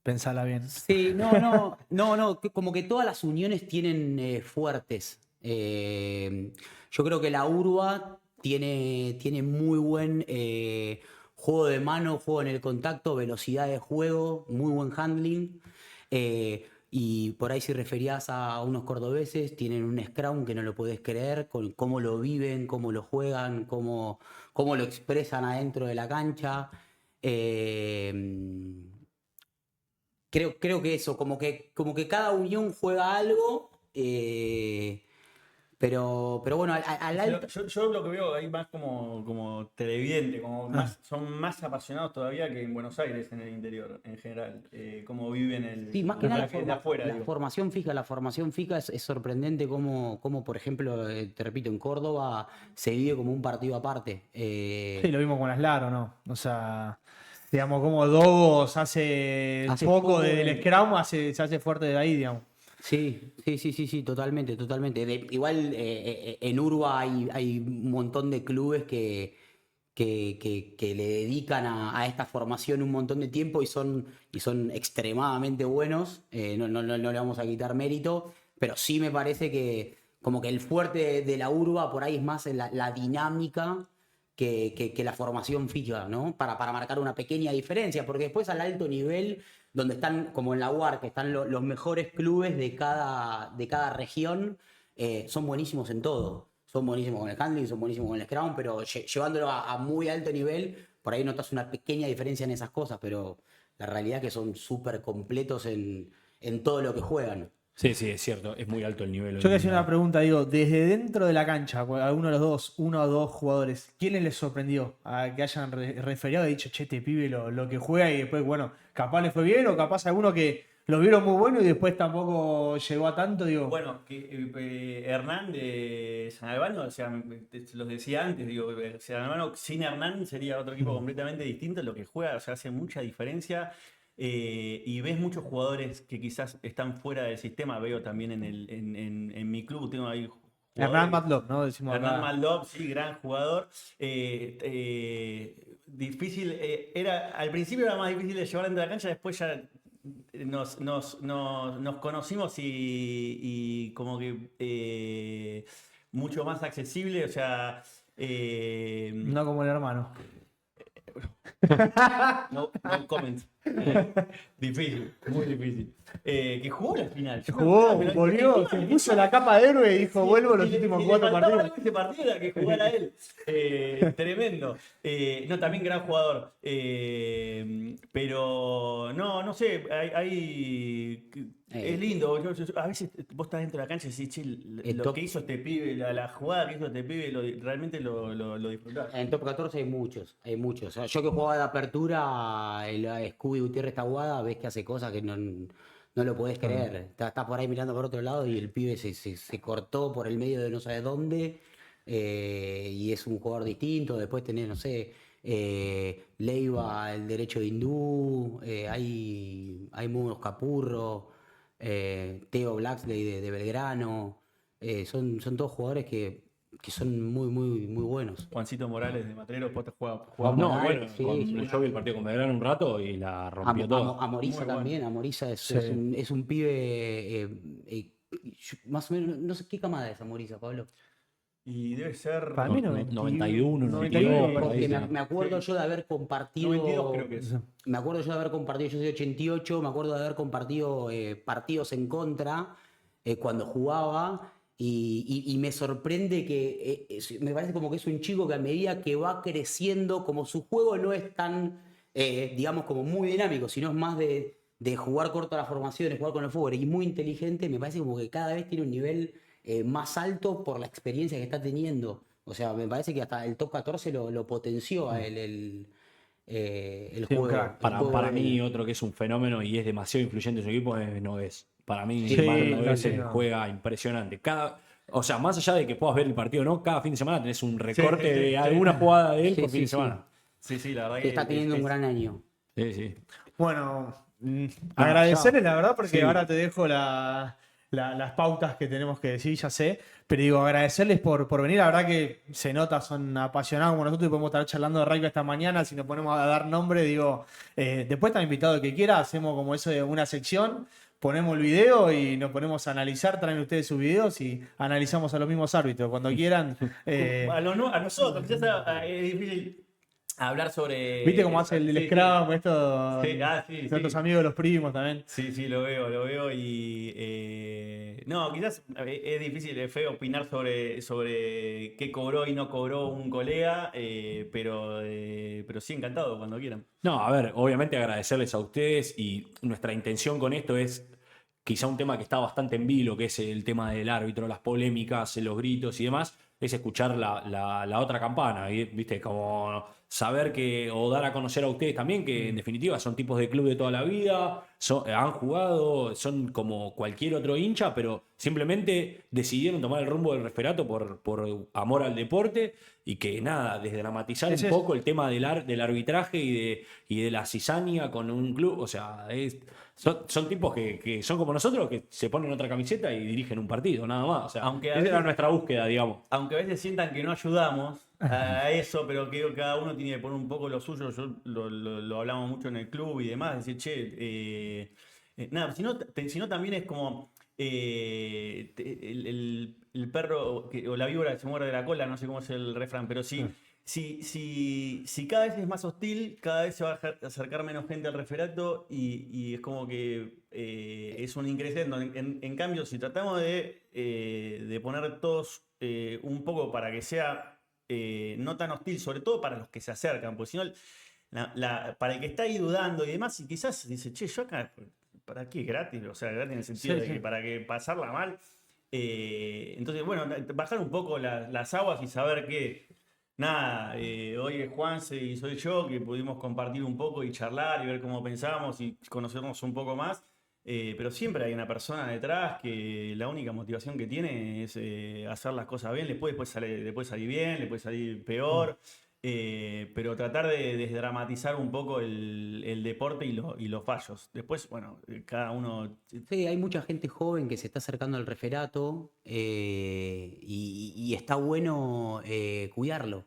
S1: Pensala bien.
S4: Sí, no, como que todas las uniones tienen fuertes. Yo creo que la urba tiene muy buen juego de mano, juego en el contacto, velocidad de juego, muy buen handling. Y por ahí si referías a unos cordobeses, tienen un scrum que no lo podés creer, con cómo lo viven, cómo lo juegan, cómo lo expresan adentro de la cancha. Creo que eso, como que cada unión juega algo, pero bueno, al alto.
S3: Yo lo que veo ahí más como televidente, son más apasionados todavía que en Buenos Aires, en el interior, en general. Cómo viven
S4: Sí, más que nada
S3: de afuera,
S4: la
S3: digo.
S4: formación fija es sorprendente cómo, por ejemplo, te repito, en Córdoba se vive como un partido aparte.
S1: Sí, lo vimos con Aslaro, ¿no? O sea, digamos, como Dogos hace poco
S4: poco
S1: del Scrum, se hace fuerte de ahí, digamos.
S4: Sí, totalmente. Igual en Urba hay un montón de clubes que le dedican a esta formación un montón de tiempo y son extremadamente buenos. No le vamos a quitar mérito, pero sí me parece que como que el fuerte de la Urba por ahí es más en la dinámica que la formación fija, ¿no? Para marcar una pequeña diferencia, porque después al alto nivel, donde están, como en la UAR, que están los mejores clubes de cada región, son buenísimos en todo. Son buenísimos con el handling, son buenísimos con el scrum, pero llevándolo a muy alto nivel, por ahí notas una pequeña diferencia en esas cosas, pero la realidad es que son súper completos en todo lo que juegan.
S2: Sí, sí, es cierto. Es muy alto el nivel.
S1: Yo quería hacer una pregunta, digo, desde dentro de la cancha, alguno de los dos, uno o dos jugadores, ¿quiénes les sorprendió a que hayan referido y dicho, che, este pibe lo que juega y después, bueno, capaz le fue bien o capaz alguno que lo vieron muy bueno y después tampoco llegó a tanto, digo?
S3: Bueno, Hernán de San Albano, o sea, los decía antes, digo, San Albano sin Hernán sería otro equipo completamente distinto. Lo que juega, o sea, hace mucha diferencia. Y ves muchos jugadores que quizás están fuera del sistema. Veo también en mi club, tengo ahí
S1: Hernán
S3: jugadores.
S1: Matlop, ¿no? Decimos
S3: Hernán
S1: acá.
S3: Maldov, sí, gran jugador. Difícil, al principio era más difícil de llevar dentro de la cancha, después ya nos conocimos y como que mucho más accesible, o sea,
S1: No como el hermano.
S3: no comment. Difícil, muy difícil. Que jugó la final. Yo me
S1: Jugó,
S3: acuerdo, pero
S1: volvió,
S3: encima
S1: se puso la capa de héroe y dijo, vuelvo los últimos 4 partidos.
S3: Ese partido era que jugara él. Tremendo. No, también gran jugador. Pero no sé, es lindo. A veces vos estás dentro de la cancha y decís, che, lo que hizo este pibe, la jugada que hizo este pibe, realmente lo disfrutás.
S4: En top 14 hay muchos, hay muchos. O sea, yo que jugaba de apertura, el Scooby Gutiérrez Taguada, ves que hace cosas que no lo podés creer. Estás por ahí mirando por otro lado y el pibe se cortó por el medio de no sabes dónde, y es un jugador distinto. Después tenés, no sé, Leiva, el derecho de Hindú, hay muy buenos Capurro, Teo Blacksley de Belgrano. Son todos jugadores que son muy, muy, muy buenos.
S3: Juancito Morales de Matrero, después te juega.
S2: No,
S4: Morales,
S2: bueno,
S4: sí, sí.
S2: yo vi el partido con Belgrano un rato y la rompió todo.
S4: A Morisa
S3: Muy bueno.
S4: también, a Morisa es,
S1: Sí.
S4: es un pibe más o menos, no sé qué camada es a Morisa, Pablo.
S3: Y debe ser.
S1: Para mí
S2: 91,
S1: 92,
S2: por ahí,
S4: Porque
S2: sí.
S4: me acuerdo yo de haber compartido.
S3: 92 creo que es.
S4: Me acuerdo yo de haber compartido, yo soy 88, me acuerdo de haber compartido partidos en contra cuando jugaba. Y me sorprende que me parece como que es un chico que a medida que va creciendo, como su juego no es tan, digamos, como muy dinámico, sino es más de jugar corto a las formaciones, jugar con el fútbol, y muy inteligente, me parece como que cada vez tiene un nivel más alto por la experiencia que está teniendo. O sea, me parece que hasta el top 14 lo potenció a él el
S1: Sí, un
S4: juego.
S1: crack.
S4: El juego
S2: Para
S4: de
S2: mí,
S4: él.
S2: otro que es un fenómeno y es demasiado influyente en su equipo es Nogués. Para mí,
S1: Sí,
S2: Manu
S1: no,
S2: Nogués
S1: sí, no.
S2: juega impresionante. O sea, más allá de que puedas ver el partido o no, cada fin de semana tenés un recorte
S3: sí,
S2: de
S3: sí.
S2: alguna jugada de él
S4: Sí,
S2: por fin de
S4: sí, sí.
S2: semana.
S3: Sí, la verdad
S4: Que está teniendo un gran año.
S2: Sí, sí.
S1: Bueno, agradecerles la verdad porque
S2: Sí.
S1: ahora te dejo las pautas que tenemos que decir, ya sé, pero digo, agradecerles por venir, la verdad que se nota, son apasionados como nosotros y podemos estar charlando de rugby esta mañana, si nos ponemos a dar nombre, digo, después están invitados el que quiera, hacemos como eso de una sección, ponemos el video y nos ponemos a analizar, traen ustedes sus videos y analizamos a los mismos árbitros, cuando quieran.
S3: A nosotros, quizás es difícil hablar sobre.
S1: ¿Viste cómo hace el
S3: Sí,
S1: Scrum? Esto,
S3: Sí, sí,
S1: nuestros
S3: sí.
S1: amigos, los primos también.
S3: Sí, lo veo y no, quizás es difícil, es feo opinar sobre qué cobró y no cobró un colega, pero sí encantado cuando quieran.
S2: No, a ver, obviamente agradecerles a ustedes y nuestra intención con esto es quizá un tema que está bastante en vilo, que es el tema del árbitro, las polémicas, los gritos y demás, es escuchar la otra campana, ¿viste? Como saber que, o dar a conocer a ustedes también que en definitiva son tipos de club de toda la vida, han jugado, son como cualquier otro hincha, pero simplemente decidieron tomar el rumbo del referato por amor al deporte y que nada, desdramatizar
S1: Ese
S2: un
S1: es-
S2: poco el tema del arbitraje y de la cizaña con un club, o sea, son tipos que son como nosotros, que se ponen otra camiseta y dirigen un partido, nada más. O sea,
S3: Aunque a
S2: esa era
S3: veces-
S2: nuestra búsqueda, digamos.
S3: Aunque a veces sientan que no ayudamos a eso, pero que cada uno tiene que poner un poco lo suyo. Lo hablamos mucho en el club y demás. Decir, che, nada, sino también es como el perro o la víbora que se muerde la cola, no sé cómo es el refrán, pero sí. Si cada vez es más hostil, cada vez se va a acercar menos gente al referato y es como que es un increciendo. En cambio, si tratamos de poner todos un poco para que sea no tan hostil, sobre todo para los que se acercan, porque si no, para el que está ahí dudando y demás, y quizás dice, che, yo acá ¿para qué? Gratis, o sea, gratis en el sentido
S1: Sí,
S3: de
S1: sí.
S3: que para que pasarla mal. Entonces, bueno, bajar un poco las aguas y saber que, nada, hoy es Juanse y soy yo, que pudimos compartir un poco y charlar y ver cómo pensamos y conocernos un poco más. Pero siempre hay una persona detrás que la única motivación que tiene es hacer las cosas bien. Le puede salir bien, le puede salir peor. Pero tratar de desdramatizar un poco el deporte y los fallos. Después, bueno, cada uno.
S4: Sí, hay mucha gente joven que se está acercando al referato y está bueno cuidarlo.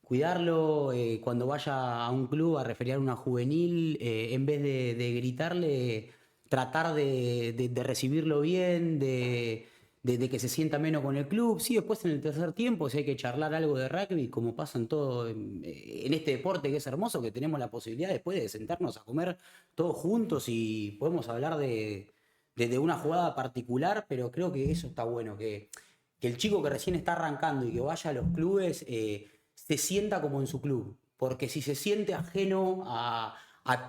S4: Cuidarlo cuando vaya a un club a referiar una juvenil, en vez de gritarle, tratar de recibirlo bien, de que se sienta menos con el club. Sí, después en el tercer tiempo, si hay que charlar algo de rugby, como pasa en todo, en este deporte que es hermoso, que tenemos la posibilidad después de sentarnos a comer todos juntos y podemos hablar de una jugada particular, pero creo que eso está bueno, que el chico que recién está arrancando y que vaya a los clubes se sienta como en su club. Porque si se siente ajeno a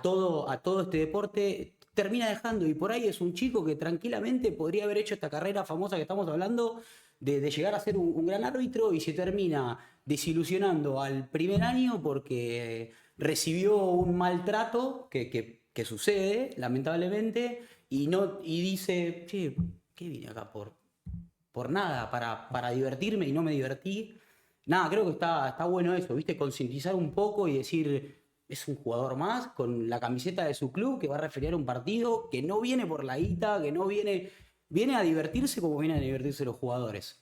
S4: todo este deporte, termina dejando. Y por ahí es un chico que tranquilamente podría haber hecho esta carrera famosa que estamos hablando, de llegar a ser un gran árbitro y se termina desilusionando al primer año porque recibió un maltrato que sucede, lamentablemente, y dice, che, ¿qué vine acá por nada? Para divertirme y no me divertí. Nada, creo que está bueno eso, ¿viste? Concientizar un poco y decir, es un jugador más con la camiseta de su club que va a referir un partido, que no viene por la guita, que no viene a divertirse como vienen a divertirse los jugadores.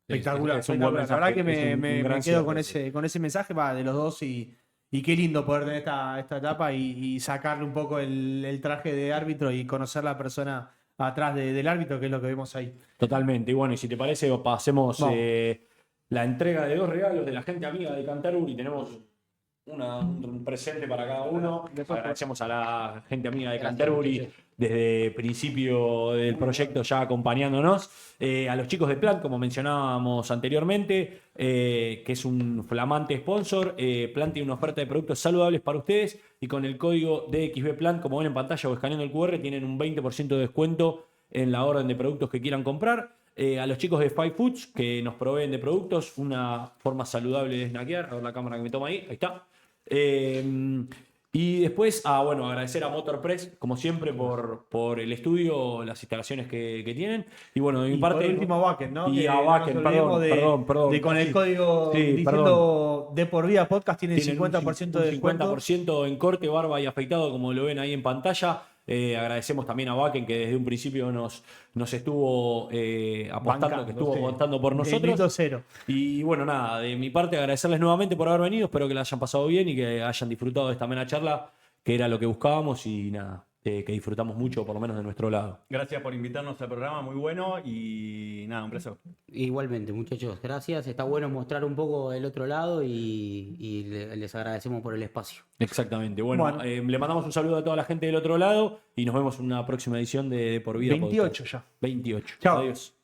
S1: Espectacular,
S2: Es un buen
S1: espectacular. La verdad
S2: mensaje,
S1: que
S2: es un
S1: me
S2: gran
S1: quedo
S2: cierre.
S1: con ese mensaje de los dos y qué lindo poder tener esta etapa y sacarle un poco el traje de árbitro y conocer la persona atrás del árbitro, que es lo que vemos ahí.
S2: Totalmente. Y bueno, y si te parece, pasemos
S1: Vamos.
S2: la entrega de 2 regalos de la gente amiga de Canterbury. Tenemos un presente para cada uno. Agradecemos a la gente amiga de
S4: Gracias,
S2: Canterbury
S4: muchachos.
S2: desde el principio del proyecto ya acompañándonos. A los chicos de Plant, como mencionábamos anteriormente, que es un flamante sponsor. Plant tiene una oferta de productos saludables para ustedes y con el código DXB Plant, como ven en pantalla o escaneando el QR, tienen un 20% de descuento en la orden de productos que quieran comprar. A los chicos de Five Foods que nos proveen de productos, una forma saludable de snackear. A ver la cámara que me toma ahí está. Y después, bueno, agradecer a Motorpress, como siempre, por el estudio, las instalaciones que tienen. Y bueno, de mi
S1: Y
S2: parte.
S1: por último, Wacken, ¿no?
S2: Y
S1: Que
S2: a
S1: no nos
S2: Wacken,
S1: olvidemos
S2: perdón.
S1: de con el
S2: casi.
S1: código
S2: Sí,
S1: diciendo de por vida podcast tienen
S2: Tienen
S1: 50% de
S2: un
S1: descuento.
S2: 50% en corte, barba y afeitado, como lo ven ahí en pantalla. Agradecemos también a Wacken, que desde un principio nos estuvo apostando, que estuvo
S1: sí.
S2: apostando por
S1: De
S2: nosotros.
S1: litro cero.
S2: Y bueno, nada, de mi parte agradecerles nuevamente por haber venido. Espero que la hayan pasado bien y que hayan disfrutado de esta amena charla, que era lo que buscábamos y nada, que disfrutamos mucho, por lo menos de nuestro lado.
S3: Gracias por invitarnos al programa, muy bueno y nada, un placer.
S4: Igualmente, muchachos, gracias. Está bueno mostrar un poco el otro lado y les agradecemos por el espacio.
S2: Exactamente. Bueno,
S1: Bueno.
S2: le mandamos un saludo a toda la gente del otro lado y nos vemos en una próxima edición de Por Vida
S1: 28
S2: Podcast.
S1: ya.
S2: 28.
S1: Chao.
S2: Adiós.